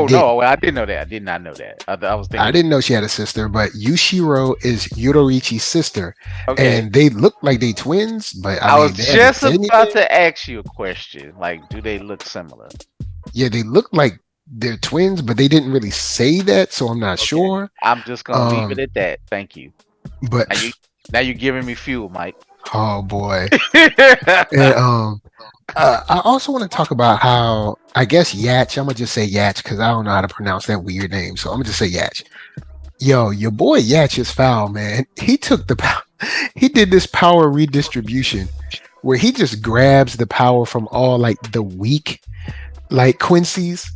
didn't know that. I did not know that. I was thinking. I didn't know she had a sister, but Yushiro is Yoruichi's sister, and they look like they twins. But I was just about to ask you a question. Like, do they look similar? Yeah, they look like they're twins, but they didn't really say that, so I'm not sure. I'm just gonna leave it at that. Thank you. But now you're giving me fuel, Mike. Oh boy. And I also want to talk about how I guess Yach. I'm gonna just say Yach because I don't know how to pronounce that weird name, so I'm gonna just say Yach. Yo, your boy Yach is foul, man. He took he did this power redistribution where he just grabs the power from all like the weak, like Quincy's,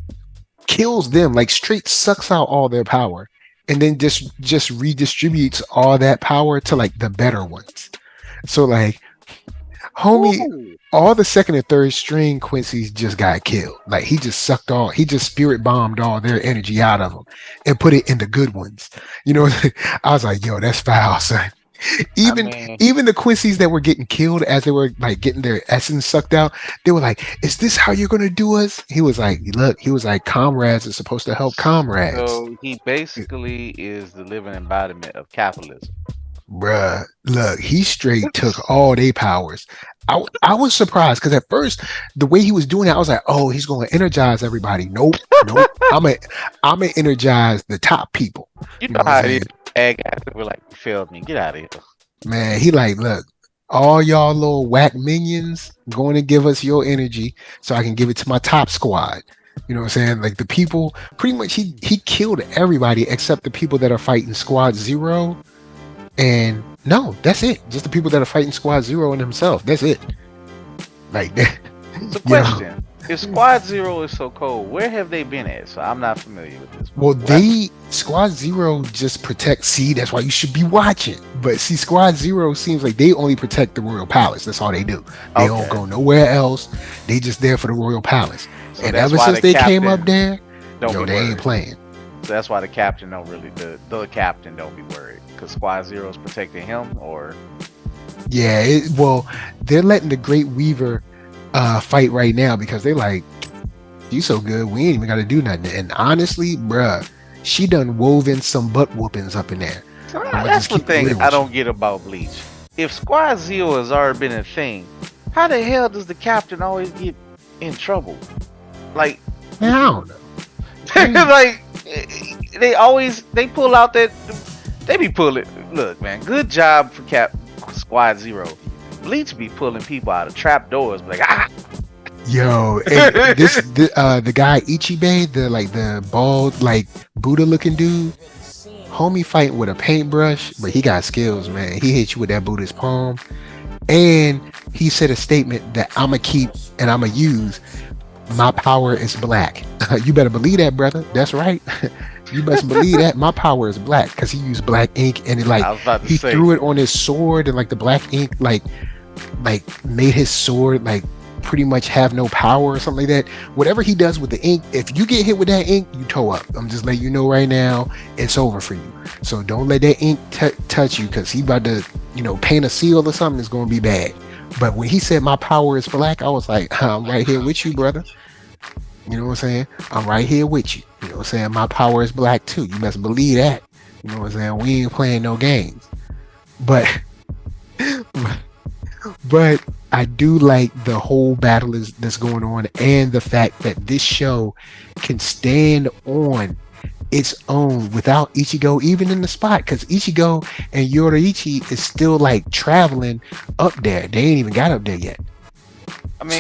kills them, like straight sucks out all their power, and then just redistributes all that power to like the better ones. So like, homie, all the second and third string Quincy's just got killed. Like he just spirit bombed all their energy out of them and put it in the good ones. You know, I was like, yo, that's foul, son. Even the Quincy's that were getting killed as they were like getting their essence sucked out, they were like, is this how you're gonna do us? He was like, look, comrades are supposed to help comrades. So he basically is the living embodiment of capitalism. Bruh, look, he straight took all their powers. I was surprised because at first the way he was doing it, I was like, oh, he's gonna energize everybody. Nope. I'm gonna energize the top people. You know how it is. Bad guys that were like, you failed me. Get out of here. Man, he like, look, all y'all little whack minions going to give us your energy so I can give it to my top squad. You know what I'm saying? Like the people, pretty much he killed everybody except the people that are fighting Squad Zero. And no, that's it. Just the people that are fighting Squad Zero and himself. That's it. Like that. It's a question. If Squad Zero is so cold, where have they been at? So I'm not familiar with this. Well, Squad Zero just protects. See, that's why you should be watching. But see, Squad Zero seems like they only protect the Royal Palace. That's all they do. They don't go nowhere else. They just there for the Royal Palace. So and ever since they came up there, they ain't playing. So that's why the captain don't really the captain don't be worried because Squad Zero is protecting him, or yeah. They're letting the Great Weaver fight right now because they like, you so good, we ain't even got to do nothing. And honestly, bruh, she done woven some butt whoopings up in there. So that's the thing I don't get about Bleach. If Squad Zero has already been a thing, how the hell does the captain always get in trouble? Like, I don't know. Like they pull out that they be pulling. Look, man, good job for Squad Zero. Bleach be pulling people out of trap doors, like Yo, and the guy Ichibe, the bald like Buddha looking dude, homie fighting with a paintbrush, but he got skills, man. He hit you with that Buddha's palm, and he said a statement that I'ma keep and I'ma use. My power is black. You better believe that, brother. That's right. You best believe that my power is black because he used black ink and it he threw it on his sword and like the black ink like made his sword like pretty much have no power or something like that. Whatever he does with the ink, if you get hit with that ink, you toe up. I'm just letting you know right now, it's over for you. So don't let that ink touch you because he about to, paint a seal or something. It's going to be bad. But when he said my power is black, I was like, I'm right here with you, brother. You know what I'm saying? I'm right here with you. You know what I'm saying? My power is black too. You best believe that. You know what I'm saying? We ain't playing no games. But but I do like the whole battle that's going on and the fact that this show can stand on its own without Ichigo even in the spot, because Ichigo and Yoraichi is still like traveling up there. They ain't even got up there yet. I mean,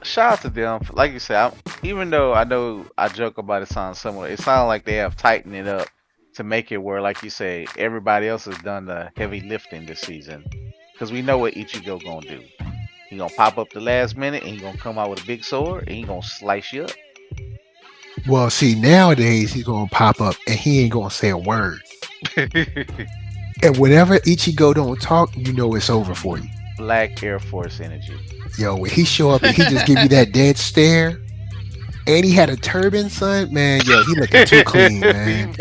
shout out to them. Like you said, even though I know I joke about it sounds similar, it sounds like they have tightened it up to make it where, like you say, everybody else has done the heavy lifting this season. Because we know what Ichigo gonna do. He gonna pop up the last minute and he gonna come out with a big sword and he gonna slice you up. Well, see, nowadays he's gonna pop up and he ain't gonna say a word. And whenever Ichigo don't talk, you know it's over for you. Black Air Force energy. Yo, when he show up and he just give you that dead stare, and he had a turban, son, man. Yo, he looking too clean, man.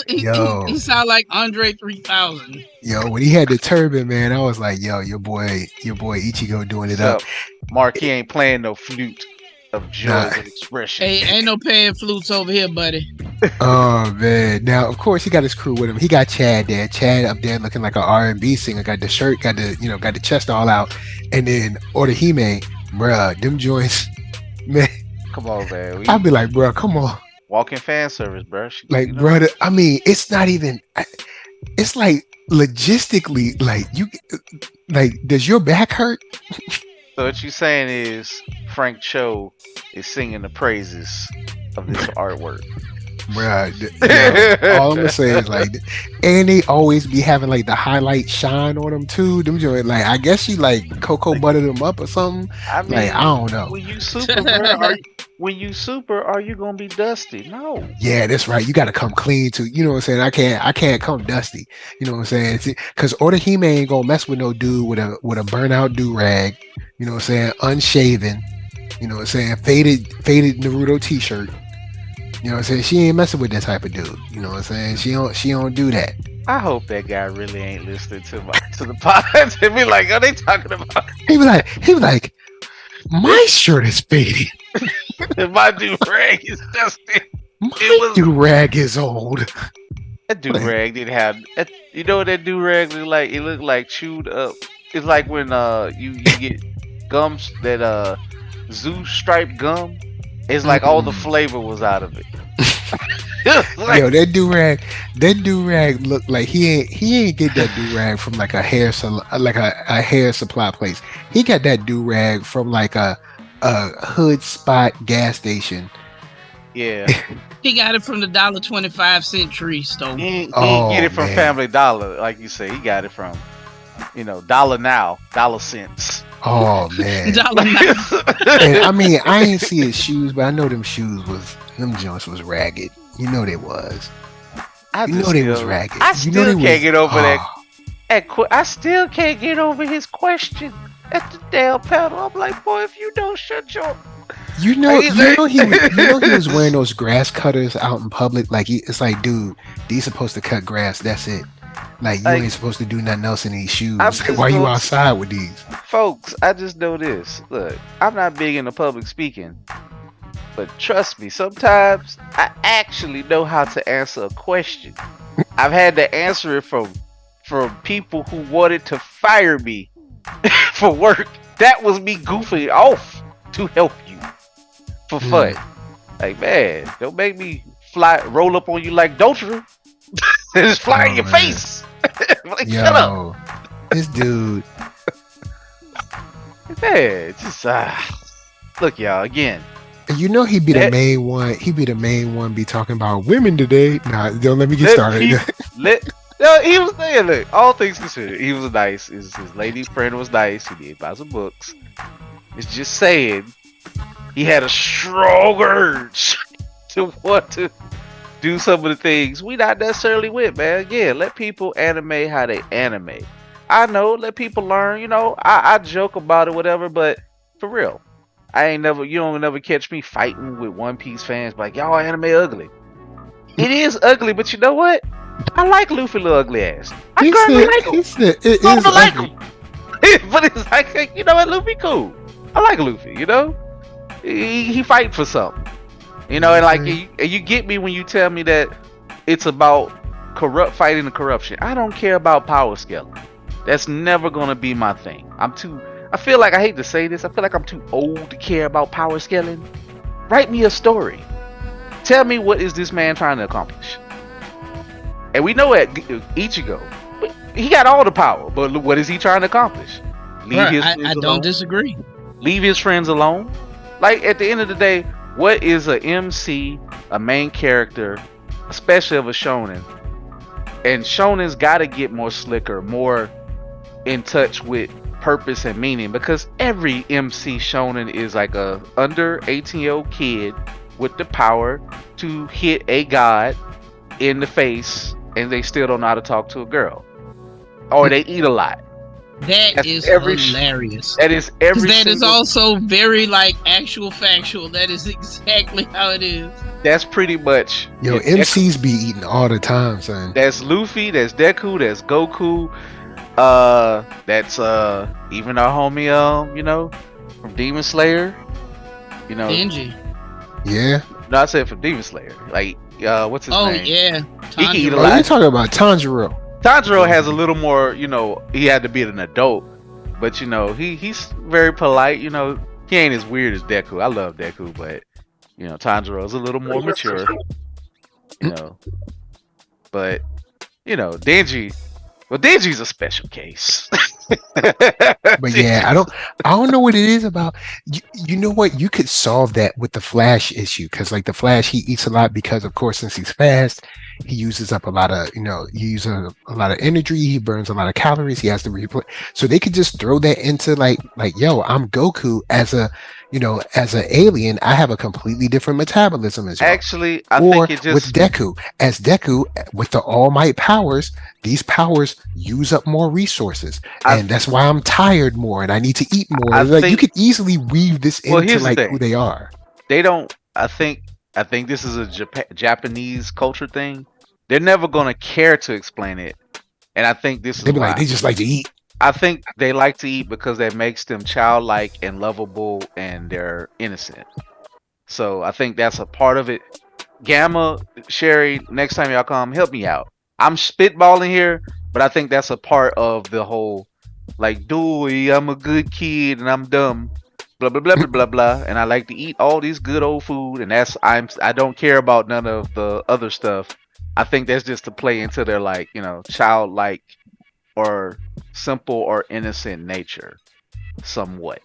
He sound like Andre 3000. Yo, when he had the turban, man, I was like, yo, your boy Ichigo doing it up. Mark, he ain't playing no flute of joy and expression. Hey, ain't no paying flutes over here, buddy. Oh man! Now, of course, he got his crew with him. He got Chad there. Chad up there looking like an R&B singer. Got the shirt, got the chest all out, and then Orihime, bruh, them joints, man. Come on, man. I'd be like, bruh, come on. Walking fan service, bruh. Like, brother, I mean, it's not even. It's like logistically, like, does your back hurt? So what you saying is Frank Cho is singing the praises of this artwork. Bruh, all I'm gonna say is like, and they always be having like the highlight shine on them too. Them joint, like, I guess she like cocoa buttered them up or something. I mean, like, I don't know. When you super, bro, are you gonna be dusty? No. Yeah, that's right. You got to come clean too. You know what I'm saying? I can't come dusty. You know what I'm saying? Because Orihime ain't gonna mess with no dude with a burnout do rag. You know what I'm saying? Unshaven. You know what I'm saying? Faded Naruto t-shirt. You know what I'm saying? She ain't messing with that type of dude. You know what I'm saying? She don't do that. I hope that guy really ain't listening to the podcast. He'll be like, are they talking about? He was like, my shirt is faded. My do-rag is dusty. My do-rag is old. That do-rag didn't have. You know what that do-rag looked like? It looked like chewed up. It's like when you get gums that zoo striped gum. It's like all the flavor was out of it. Like, yo, that do-rag looked like he ain't get that do-rag from like a hair hair supply place. He got that do-rag from like a hood spot gas station. Yeah. He got it from the $1.25 tree store. He didn't get it from Family Dollar, like you say. He got it from, Dollar Now, dollar cents. Oh man. And I mean, I ain't see his shoes, but I know them joints was ragged. You know they was. They was ragged. I still can't get over that. I still can't get over his question at the damn panel. I'm like, boy, if you don't shut your. He was wearing those grass cutters out in public. Like it's like, dude, these supposed to cut grass. That's it. Like, you ain't supposed to do nothing else in these shoes. Why you outside with these? Folks, I just know this. Look, I'm not big into public speaking, but trust me, sometimes I actually know how to answer a question. I've had to answer it from people who wanted to fire me for work. That was me goofing off to help you for fun. Like, man, don't make me roll up on you like Dotru. Just fly in your face. Like, shut up. This dude. Yeah, just look, y'all. Again, You know he'd be the let main one. He'd be the main one. Be talking about women today. Nah, don't let me get let started. people let. No, he was there. Look, all things considered, he was nice. His lady friend was nice. He did buy some books. It's just saying, he had a strong urge to want to do some of the things we not necessarily with, man. Yeah, let people anime how they anime. I know, let people learn. You know, I joke about it, whatever, but for real, you don't never catch me fighting with One Piece fans like y'all anime ugly. It is ugly, but you know what? I like Luffy little ugly ass. I currently like him. He said it I is don't like ugly. him. But it's like, you know what, Luffy cool. I like Luffy, you know? He fight for something. You know, and like you get me when you tell me that it's about fighting the corruption. I don't care about power scaling. That's never gonna be my thing. I feel like, I hate to say this, I feel like I'm too old to care about power scaling. Write me a story. Tell me, what is this man trying to accomplish? And we know at Ichigo, he got all the power, but what is he trying to accomplish? I don't disagree. Leave his friends alone. Like, at the end of the day, what is a MC, a main character, especially of a shonen? And shonen's got to get more slicker, more in touch with purpose and meaning, because every MC shonen is like a under 18-year-old kid with the power to hit a god in the face, and they still don't know how to talk to a girl, or they eat a lot. That's hilarious. That is every. That is also very like actual factual. That is exactly how it is. That's pretty much. Yo, MCs be eating all the time, son. That's Luffy. That's Deku. That's Goku. That's even our homie, you know, from Demon Slayer. You know, Denji. Yeah. No, I said from Demon Slayer. Like, what's his name? Oh yeah. He can eat a Oh, lot. you're talking about Tanjiro. Tanjiro has a little more, you know, he had to be an adult, but you know, he's very polite. You know, he ain't as weird as Deku. I love Deku, but you know, Tanjiro's a little more mature. You know, but you know, Denji. Well, Denji's a special case. But yeah, I don't know what it is about. You know what? You could solve that with the Flash issue, because like the Flash, he eats a lot because, of course, since he's fast, he uses up a lot of, you know, he uses a lot of energy. He burns a lot of calories. He has to replay. So they could just throw that into like, yo, I'm Goku as a, you know, as an alien. I have a completely different metabolism as well. Actually, I or think it just with Deku, as Deku with the All Might powers, these powers use up more resources, and that's why I'm tired more, and I need to eat more. You could easily weave this into like who they are. They don't. I think this is a Japanese culture thing. They're never gonna care to explain it, and I think this is They be why. like, they just like to eat. I think they like to eat because that makes them childlike and lovable, and they're innocent. So I think that's a part of it. Gamma, Sherry, next time y'all come, help me out. I'm spitballing here, but I think that's a part of the whole, like, Dewey, I'm a good kid and I'm dumb, blah blah blah blah blah blah, and I like to eat all these good old food, and I don't care about none of the other stuff. I think that's just to play into their, like, you know, childlike or simple or innocent nature, somewhat.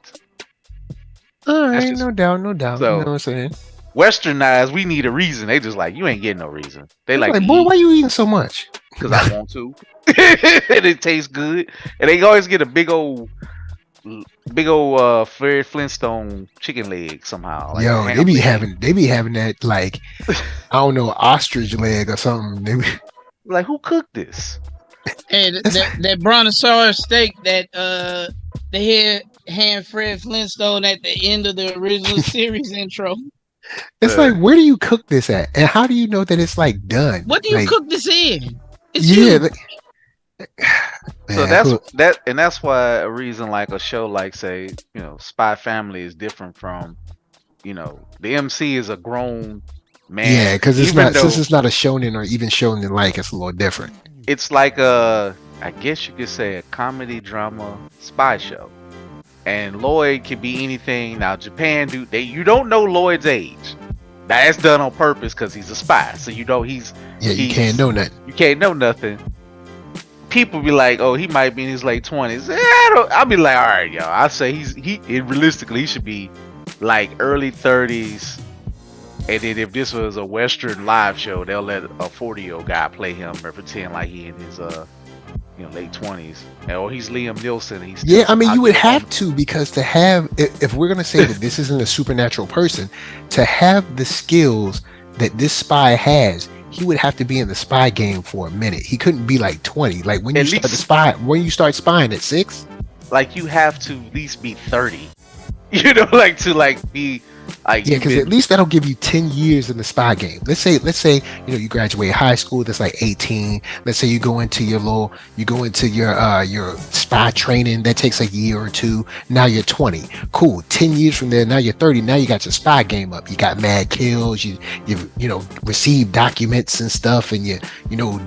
All right, no doubt. So, you know what I'm saying? Westernized, we need a reason. They just like, you ain't getting no reason. They like, boy, why you eating so much? Because I want to. And it tastes good. And they always get a big old Fred Flintstone chicken leg somehow. Like, yo, they be having that, like, I don't know, ostrich leg or something. Like, who cooked this? Hey, that brontosaurus steak that they had Fred Flintstone at the end of the original series intro. It's like, where do you cook this at, and how do you know that it's like done? What do you cook this in? It's So that's why a reason like a show like, say, you know, Spy Family is different from, you know, the MC is a grown man. Yeah, because since it's not a shonen or even shonen like, it's a little different. It's like I guess you could say a comedy drama spy show. And Lloyd can be anything. Now Japan, you don't know Lloyd's age. Now that's done on purpose because he's a spy. So you know you can't know nothing. You can't know nothing. people be like, oh, he might be in his late 20s. I'll be like, all right, y'all. I say realistically he should be like early 30s. And then if this was a Western live show, they'll let a 40-year-old guy play him or pretend like he in his late 20s. Or he's Liam Neeson. Yeah, I mean, you would have to, because to have, if we're gonna say that this isn't a supernatural person, to have the skills that this spy has, he would have to be in the spy game for a minute. He couldn't be like 20. Like when you start spying at 6, like you have to at least be 30. You know, like to like be like, yeah, because at least that'll give you 10 years in the spy game. Let's say you graduate high school, that's like 18. Let's say you go into your spy training, that takes a year or two. Now you're 20. Cool. 10 years from there, now you're 30. Now you got your spy game up. You got mad kills, you received documents and stuff, and you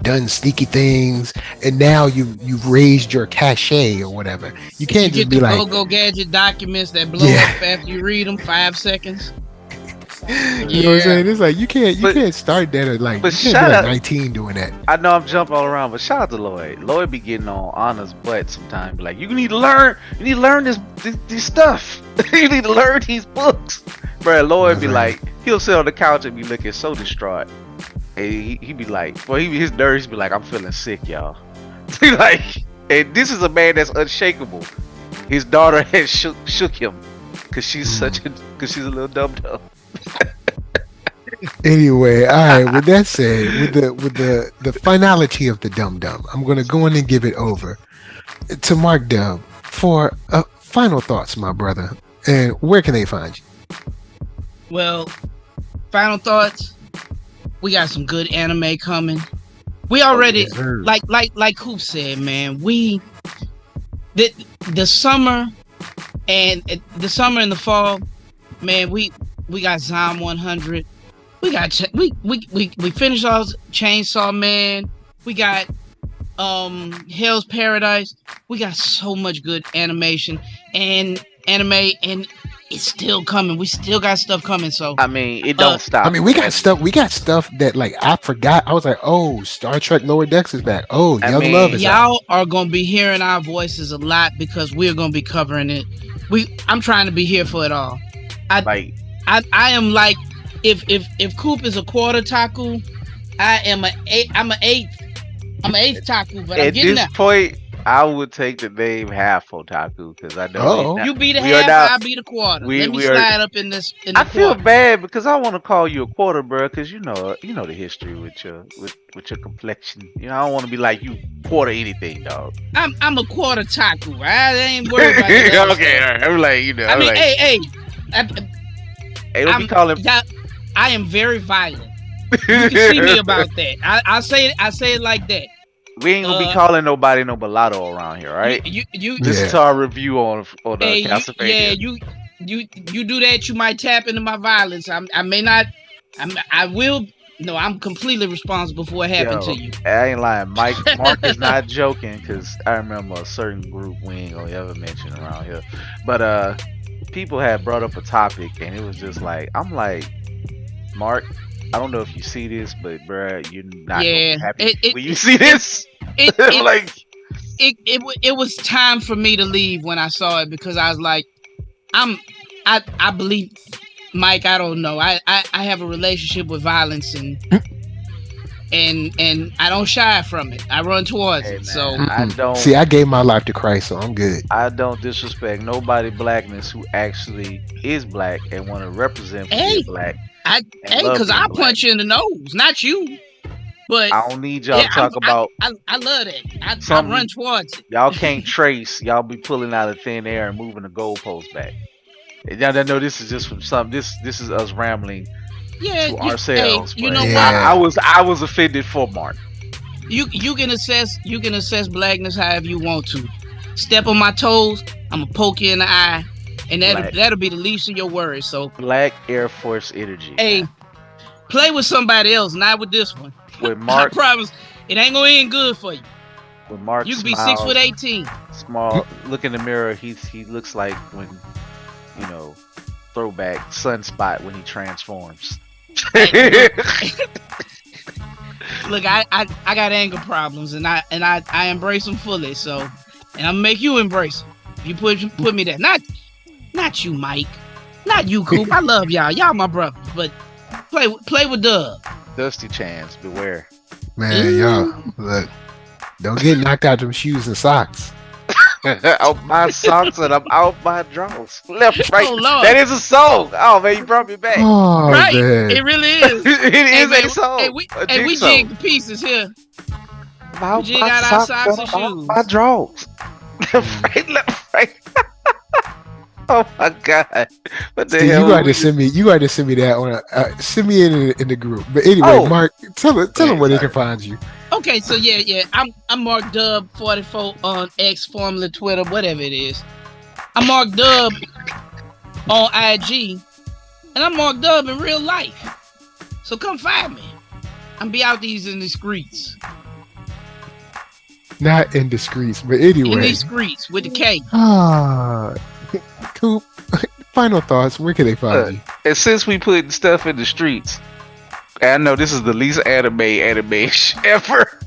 done sneaky things, and now you've raised your cachet or whatever. You can't just be like go gadget documents that blow up after you read them 5 seconds. You know what I'm saying? It's like you can't start that at like, but you can't be like 19 doing that. I know I'm jumping all around, but shout out to Lloyd. Lloyd be getting on Anna's butt sometimes. Like, you need to learn this stuff. You need to learn these books. Bro, Lloyd be like, he'll sit on the couch and be looking so distraught. And he be like, well, his nerves be like, I'm feeling sick, y'all. Like, and this is a man that's unshakable. His daughter has shook him because she's a little dumb. Anyway, all right. With that said, with the finality of the dum dum, I'm gonna go in and give it over to Mark Dub for final thoughts, my brother. And where can they find you? Well, final thoughts. We got some good anime coming. We already like Coop said, man. The summer and the fall, man. We got Zom 100. We got we finished all Chainsaw Man. We got Hell's Paradise. We got so much good animation and anime, and it's still coming. We still got stuff coming. So I mean, it don't stop. I mean, we got stuff that like I forgot. I was like, oh, Star Trek Lower Decks is back. Oh, Young Love is out. Y'all are gonna be hearing our voices a lot because we're gonna be covering it. I'm trying to be here for it all. I am like, if Coop is a quarter taku, I'm an eighth taku, but I'm getting at this point, I would take the name half otaku because I know you be the half, I'll be the quarter. Let me slide up in this. I feel bad because I want to call you a quarter, bro, because you know the history with your complexion. I don't want to be like you quarter anything, dog. I'm a quarter taku. I ain't worried about that. Okay, all right. I'm like, I mean, hey, don't be calling. I am very violent. You can see me about that. I say it like that. We ain't gonna be calling nobody no mulatto around here, right? This is our review on the Castlevania. You do that, you might tap into my violence. I may not. I will. No, I'm completely responsible for what happened to you. I ain't lying. Mark is not joking because I remember a certain group we ain't gonna ever mention around here. But people had brought up a topic and it was just like, I'm like, Mark, I don't know if you see this, but bruh, you're not gonna be happy when you see this. It was time for me to leave when I saw it because I was like, I believe, Mike. I don't know. I have a relationship with violence and I don't shy from it. I run towards it. So I don't see. I gave my life to Christ, so I'm good. I don't disrespect nobody blackness who actually is black and want to represent being black. Because I punch you in the nose, not you. But I don't need y'all to talk about. I love that. I run towards it. Y'all can't trace. Y'all be pulling out of thin air and moving the goalpost back. Y'all know this is just from some. This is us rambling to ourselves. Hey, you know what? I was offended for Mark. You can assess blackness however you want to. Step on my toes, I'm gonna poke you in the eye, and that'll be the least of your worries. So Black Air Force energy. Hey, play with somebody else, not with this one. With Mark, I promise it ain't gonna end good for you. With Mark, you can be 6'18". Small. Look in the mirror. He looks like when throwback Sunspot when he transforms. Look, I got anger problems, and I embrace them fully. So, and I'm gonna make you embrace them. You put me there. Not you, Mike. Not you, Coop. I love y'all. Y'all my brothers, but play with Dub. Dusty Chance, beware. Man, y'all, look, don't get knocked out them shoes and socks. Out my socks and I'm out my drawers. Left, right. Oh, Lord. That is a song. Oh man, you brought me back. Oh, Right, man. it really is. It is man, a song. Hey, we jig jig the pieces here. Out jig out our socks and out shoes. my drawers. Left, right. Oh my god! What the Steve, hell? you got to send me. You got to send me that on. Send me in the group. But anyway, Mark, tell them where they can find you. Okay, so yeah. I'm Mark Dub 44 on X, formerly Twitter, whatever it is. I'm Mark Dub on IG, and I'm Mark Dub in real life. So come find me. I'm be out these in the streets. Not in the streets, but anyway. In these streets with the K. Coop, final thoughts. Where can they find you? And since we put stuff in the streets, I know this is the least anime ever.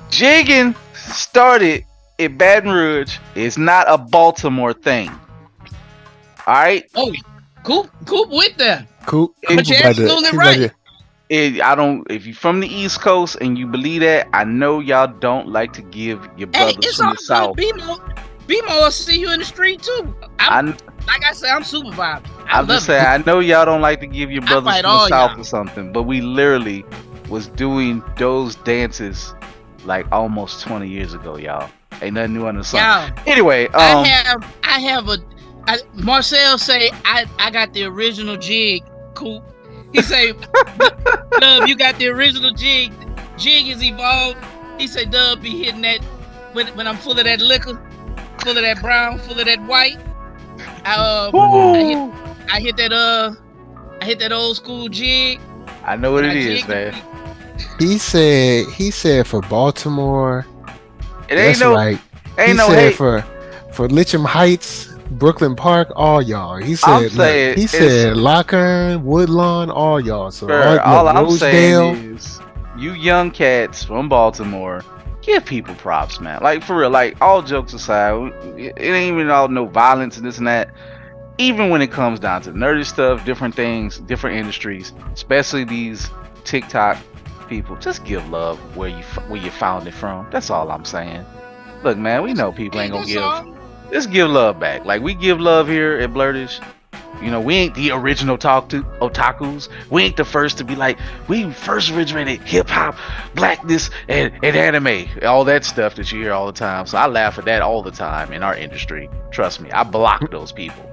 Jigging started in Baton Rouge. It's not a Baltimore thing. All right. Oh, Coop with them. Coop, But you're absolutely right. If you're from the East Coast and you believe that, I know y'all don't like to give your brothers Hey, it's from all the South. BMO will see you in the street too. Like I said, I'm supervised. I'm just saying, I know y'all don't like to give your brothers fight from all the South y'all. or something, but we literally was doing those dances like almost 20 years ago, y'all. Ain't nothing new under the sun. Y'all, Anyway, I have Marcel say I got the original jig, Coop. He say, Dub, you got the original jig. Jig is evolved. He say, Dub be hitting that when I'm full of that liquor, full of that brown, full of that white. I hit that old school jig. I know what it is, man. He said for Baltimore. It ain't that's no, right. ain't he no said hate. for Litcham Heights, Brooklyn Park, all y'all. He said Lockern, Woodlawn, all y'all. So all I'm Rosedale. saying is, you young cats from Baltimore, give people props, man. Like for real, like all jokes aside, it ain't even all no violence and this and that. Even when it comes down to nerdy stuff, different things, different industries, especially these TikTok people, just give love where you found it from. That's all I'm saying. Look, man, we know people ain't gonna just give love back. Like we give love here at Blurtish. You know, we ain't the original otakus. We ain't the first to be like, we first originated hip hop, blackness, and anime. All that stuff that you hear all the time. So I laugh at that all the time in our industry. Trust me, I block those people.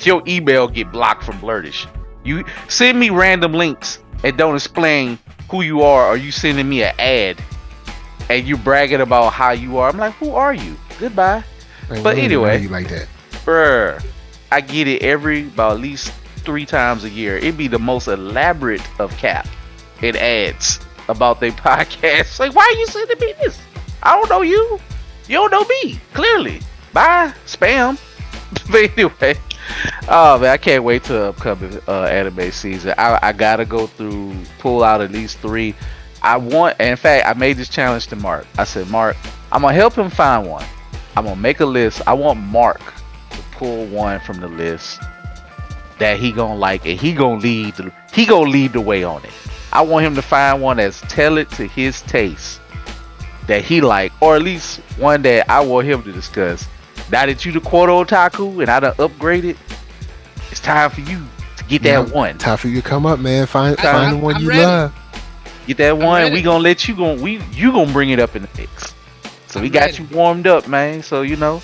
Your email get blocked from Blurtish. You send me random links and don't explain who you are, or you sending me an ad and you bragging about how you are. I'm like, who are you? Goodbye. But anyway, you like that, bruh, I get it about at least 3 times a year. It'd be the most elaborate of cap and ads about their podcast. Like, why are you sending me this? I don't know you. You don't know me. Clearly. Bye. Spam. But anyway, oh man, I can't wait till upcoming anime season. I gotta pull out at least 3. In fact, I made this challenge to Mark. I said, Mark, I'm gonna help him find one. I'm gonna make a list. I want Mark to pull one from the list that he gonna like, and he gonna lead the way on it. I want him to find one that's tailored to his taste, that he like, or at least one that I want him to discuss. Now that you the quarter otaku and I done upgraded, it's time for you to get that one. Time for you to come up, man. Find the one you love. Get that one. We gonna let you you gonna bring it up in the mix. So we got you warmed up, man. So you know,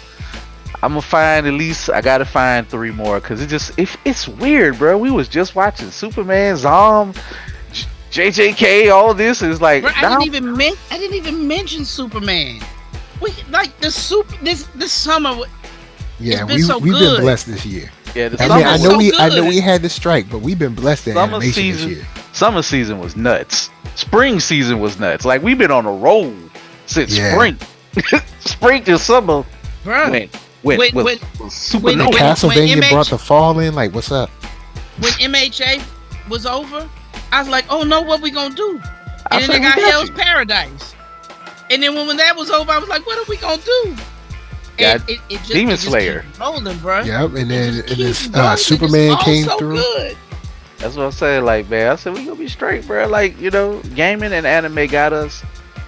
I'm gonna find I gotta find 3 more, cause it's weird, bro. We was just watching Superman, Zom, JJK, all this is like. Bro, I didn't even mention Superman. We like this summer. Yeah, we've been blessed this year. Yeah, I know we had the strike, but we've been blessed in animation this year. Summer season was nuts. Spring season was nuts. Like we've been on a roll since spring. Spring to summer. Bro, when Castlevania brought the fall in, like what's up? When MHA was over, I was like, oh no, what we gonna do? I And then say they we got got Hell's you. Paradise. And then when that was over, I was like, what are we gonna do? And Got it Demon just keeps Slayer. rolling, bro. Yep, and It then just and keeps this rolling. It's Superman all came so through. good. That's what I'm saying. Like, man, I said we gonna be straight, bro. Like, gaming and anime got us.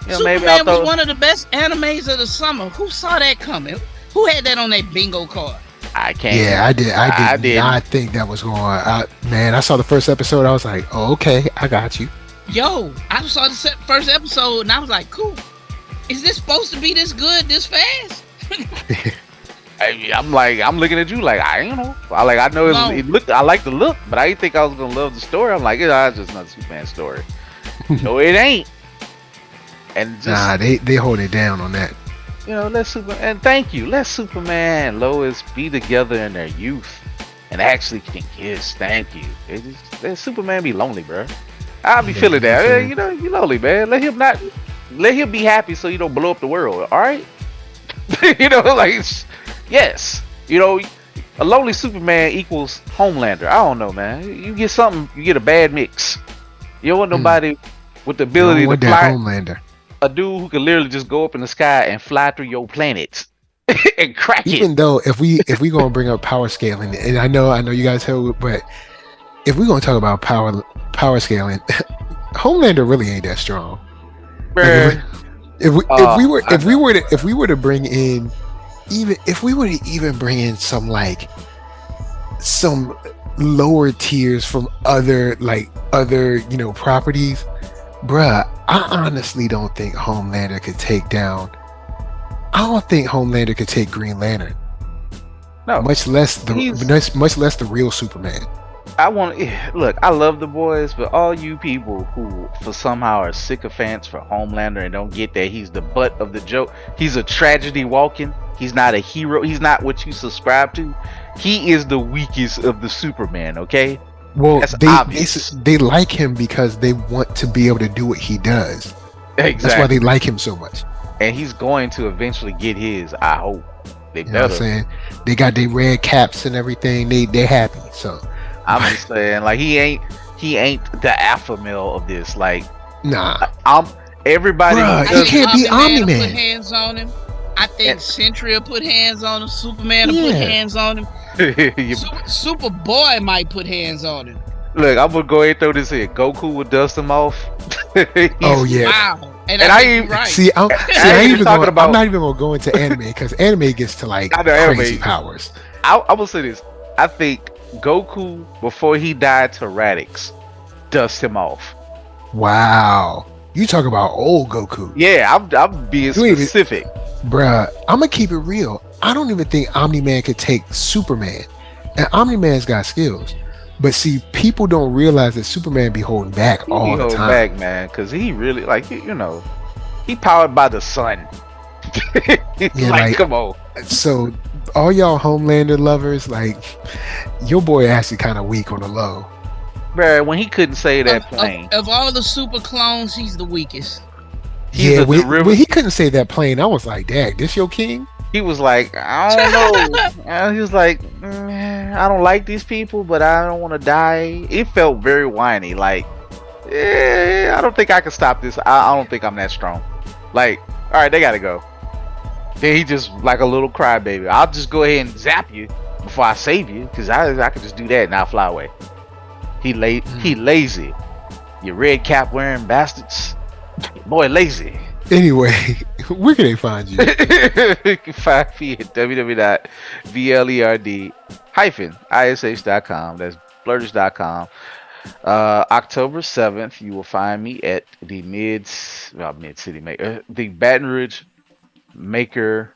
Maybe I'll Superman was throw. one of the best animes of the summer. Who saw that coming? Who had that on their bingo card? I can't. Yeah, I did. I did didn't. not think that was going. Man, I saw the first episode. I was like, oh, okay, I got you. Yo, I saw the first episode and I was like, cool. Is this supposed to be this good, this fast? I'm looking at you like I know No. it looked. I like the look, but I didn't think I was gonna love the story. I'm like, it's just another Superman story. No, it ain't. And just Nah, they hold it down on that. let Superman, Lois be together in their youth and actually can kiss. Thank you. Let Superman be lonely, bro. I'll be feeling that. Okay. You lonely, man. Let him be happy so you don't blow up the world. All right. Yes. A lonely Superman equals Homelander. I don't know, man. You get something, you get a bad mix. You don't want nobody with the ability to With that fly. Homelander. A dude who can literally just go up in the sky and fly through your planets and crack Even it. though if we gonna bring up power scaling, and I know you guys heard, but if we're gonna talk about power scaling, Homelander really ain't that strong. Bruh. If we were to bring in some lower tiers from other properties, bruh, I honestly don't think Homelander could take down. I don't think Homelander could take Green Lantern. No, much less the real Superman. Look, I love the boys, but all you people who for somehow are sycophants for Homelander and don't get that he's the butt of the joke. He's a tragedy walking. He's not a hero. He's not what you subscribe to. He is the weakest of the Superman, okay? Well, That's obvious. they like him because they want to be able to do what he does. Exactly. That's why they like him so much. And he's going to eventually get his, I hope. They You know what I'm saying? They got their red caps and everything. They're happy. So I'm just saying, like, he ain't the alpha male of this. Like, nah. Everybody Bruh, who he can't be Omni-Man. Put hands on him. I think Sentry will put hands on him. Superman will put hands on him. Superboy might put hands on him. Look, I'm gonna go ahead and throw this in. Goku would dust him off. Oh yeah. Wow. And I ain't right. See, I'm not even gonna go into anime because anime gets to like crazy anime powers. I will say this. I think Goku, before he died to Radix, dust him off. Wow. You talk about old Goku. Yeah, I'm being specific. Bruh, I'm gonna keep it real. I don't even think Omni-Man could take Superman. And Omni-Man's got skills. But see, people don't realize that Superman be holding back all the time. Back, man, because he really, like, he powered by the sun. Yeah, come on. So, all y'all Homelander lovers, like, your boy actually kind of weak on the low. Bruh, when he couldn't say that plane. Of all the super clones, he's the weakest. When he couldn't say that plane, I was like, "Dad, this your king?" He was like, I don't know. He was like, I don't like these people, but I don't want to die. It felt very whiny. Like, I don't think I can stop this. I don't think I'm that strong. Like, all right, they gotta go. Then he just like a little crybaby. I'll just go ahead and zap you before I save you, because I could just do that and I'll fly away. He lazy. You red cap wearing bastards. Boy, lazy. Anyway, where can they find you? You can find me at www.blerd-ish.com. That's blurtish.com. October 7th, you will find me at the the Baton Rouge Maker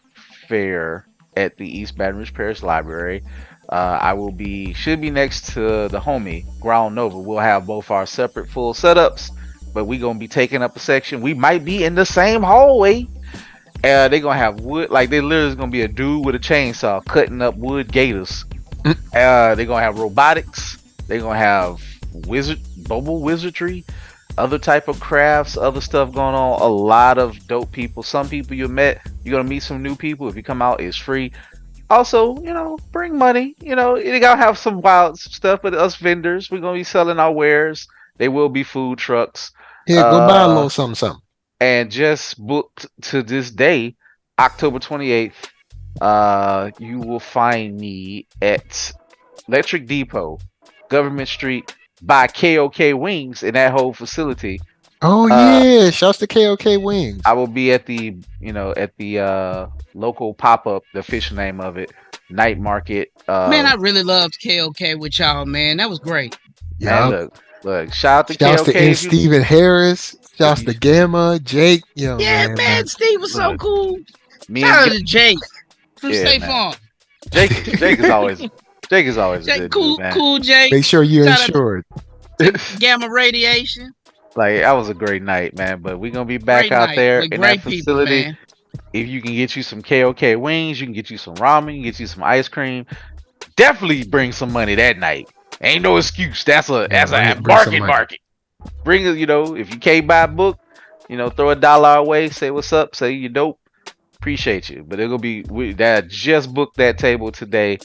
Fair at the East Baton Rouge Parish Library. I should be next to the homie Ground Nova. We'll have both our separate full setups, but we're gonna be taking up a section. We might be in the same hallway. They're gonna have wood, like they literally gonna be a dude with a chainsaw cutting up wood gators. They're gonna have robotics. They're gonna have bubble wizardry, other type of crafts, other stuff going on. A lot of dope people. Some people you met, you're gonna meet some new people. If you come out, it's free. Also, bring money. They gotta have some wild stuff. But us vendors, we're gonna be selling our wares. They will be food trucks. Here, go buy a little something, something. And just booked to this day, October 28th. You will find me at Electric Depot, Government Street, by KOK Wings in that whole facility. Oh yeah, shouts to KOK Wings. I will be at the local pop-up, the official name of it, night market. Man, I really loved KOK with y'all, man. That was great. Man, look, shout out to shouts KOK. To N. Stephen Harris. Shouts to Gamma, Jake. You know, yeah, man, Steve was so cool. Shout out to Jake from State Farm. Jake is always Jake, cool, dude, cool Jake. Make sure you're insured. Gamma radiation. Like, that was a great night, man. But we're gonna be back out there in that facility. People, if you can get you some KOK wings, you can get you some ramen, you can get you some ice cream. Definitely bring some money that night. Ain't no excuse. That's a market. Bring it, if you can't buy a book, throw $1 away, say what's up, say you dope. Appreciate you. But it'll be that just booked that table today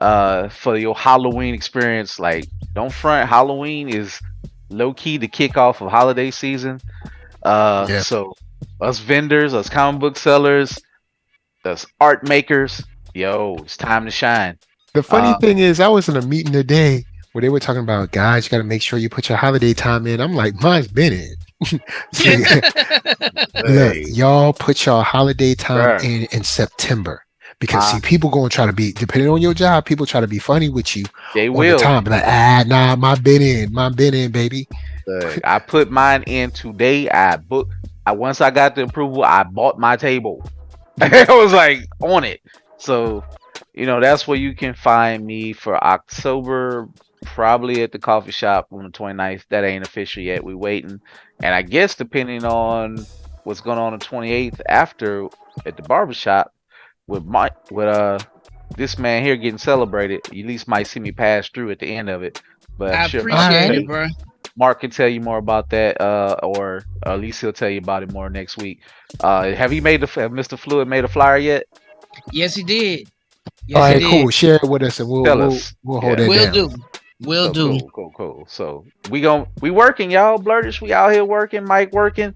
for your Halloween experience. Like, don't front. Halloween is low key the kickoff of holiday season. So us vendors, us comic book sellers, us art makers, it's time to shine. The funny thing is, I was in a meeting today where they were talking about, guys, you got to make sure you put your holiday time in. I'm like, mine's been in. Look, y'all put your holiday time in September. Because see, people gonna try to be, depending on your job, people try to be funny with you. They will. The time, like, nah, mine been in, baby. I put mine in today. Once I got the approval, I bought my table. I was like on it. So, that's where you can find me for October, probably at the coffee shop on the 29th. That ain't official yet. We waiting. And I guess depending on what's going on the 28th after at the barbershop with this man here getting celebrated, you at least might see me pass through at the end of it. But I appreciate it, bro. Mark can tell you more about that, or at least he'll tell you about it more next week. Have Mr. Fluid made a flyer yet? Yes, he did. Yes, all right, cool. Share it with us, and we'll hold it down. We'll do. Cool. So we working, y'all. Blurtish, we out here working. Mike working.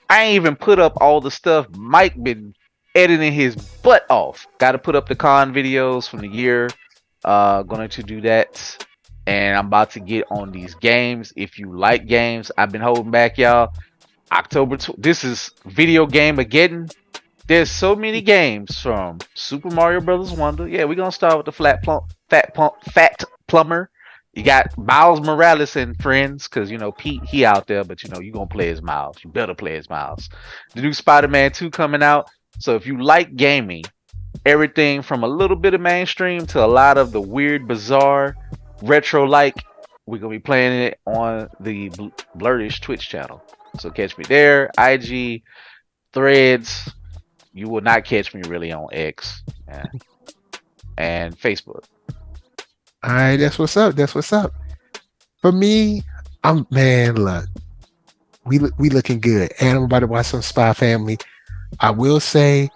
I ain't even put up all the stuff. Mike been editing his butt off. Got to put up the con videos from the year. Going to do that. And I'm about to get on these games. If you like games, I've been holding back, y'all. This is video game again. There's so many games, from Super Mario Brothers Wonder. Yeah, we're gonna start with the fat plumber. You got Miles Morales and friends, because Pete, he out there, but you gonna play as Miles. You better play as Miles. The new Spider-Man 2 coming out. So if you like gaming, everything from a little bit of mainstream to a lot of the weird, bizarre, retro-like, we're gonna be playing it on the Blurtish Twitch channel. So catch me there. IG, Threads. You will not catch me really on X and Facebook. All right, that's what's up. For me, look, we looking good, and I'm about to watch some Spy Family. I will say,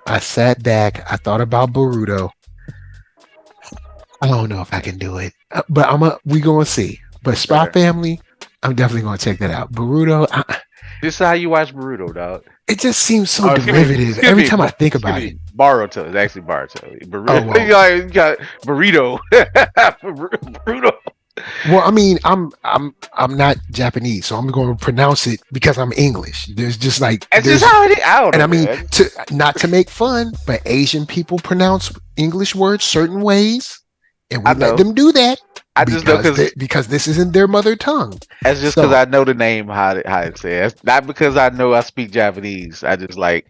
I sat back, I thought about Boruto. I don't know if I can do it, but we gonna see. But Spy Family, I'm definitely gonna check that out. Boruto, this is how you watch Boruto, dog. It just seems so derivative every time I think about it. Boruto is actually Boruto. Burrito. You got burrito. Boruto. Well, I mean, I'm not Japanese, so I'm going to pronounce it because I'm English. There's just like that's just how it is. I mean, not to make fun, but Asian people pronounce English words certain ways, and we let them do that. I just know because this isn't their mother tongue. That's just because I know the name how it says. Not because I know I speak Japanese. I just like,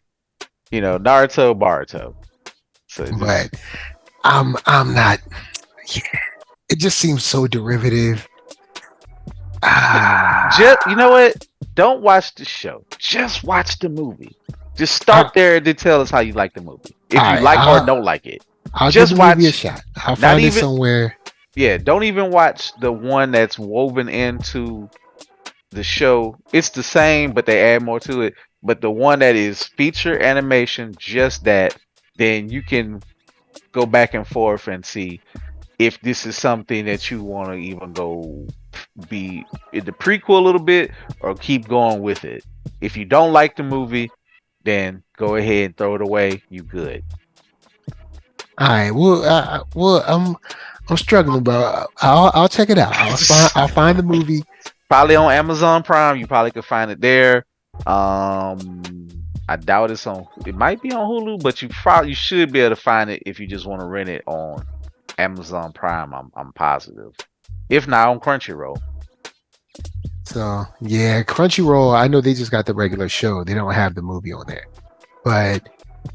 Naruto, Boruto. So but I'm not. Yeah, it just seems so derivative. You know what? Don't watch the show. Just watch the movie. Just start there and then tell us how you like the movie. If you like or don't like it. I'll just give the movie a shot. I'll find it somewhere. Yeah, don't even watch the one that's woven into the show. It's the same, but they add more to it. But the one that is feature animation, just that, then you can go back and forth and see if this is something that you want to even go be the prequel a little bit or keep going with it. If you don't like the movie, then go ahead and throw it away. You good. All right. Well, I'm struggling, bro. I'll check it out. I'll find the movie. Probably on Amazon Prime. You probably could find it there. I doubt it's on. It might be on Hulu, but you should be able to find it if you just want to rent it on Amazon Prime. I'm positive. If not, on Crunchyroll. So yeah, Crunchyroll. I know they just got the regular show. They don't have the movie on there, but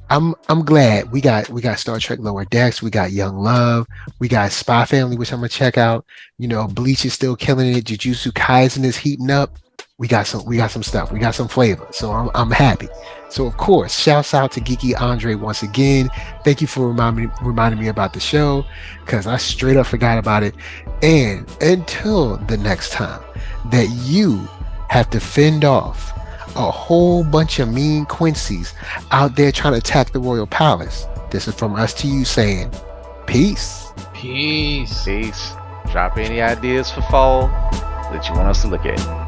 I'm glad we got Star Trek Lower Decks. We got Young Love. We got Spy Family, which I'm gonna check out. You know, Bleach is still killing it. Jujutsu Kaisen is heating up. We got some stuff. We got some flavor. So I'm happy. So of course, shouts out to Geeky Andre once again. Thank you for reminding me about the show, because I straight up forgot about it. And until the next time that you have to fend off a whole bunch of mean Quincy's out there trying to attack the Royal Palace, this is from us to you saying, peace. Peace. Peace. Drop any ideas for fall that you want us to look at.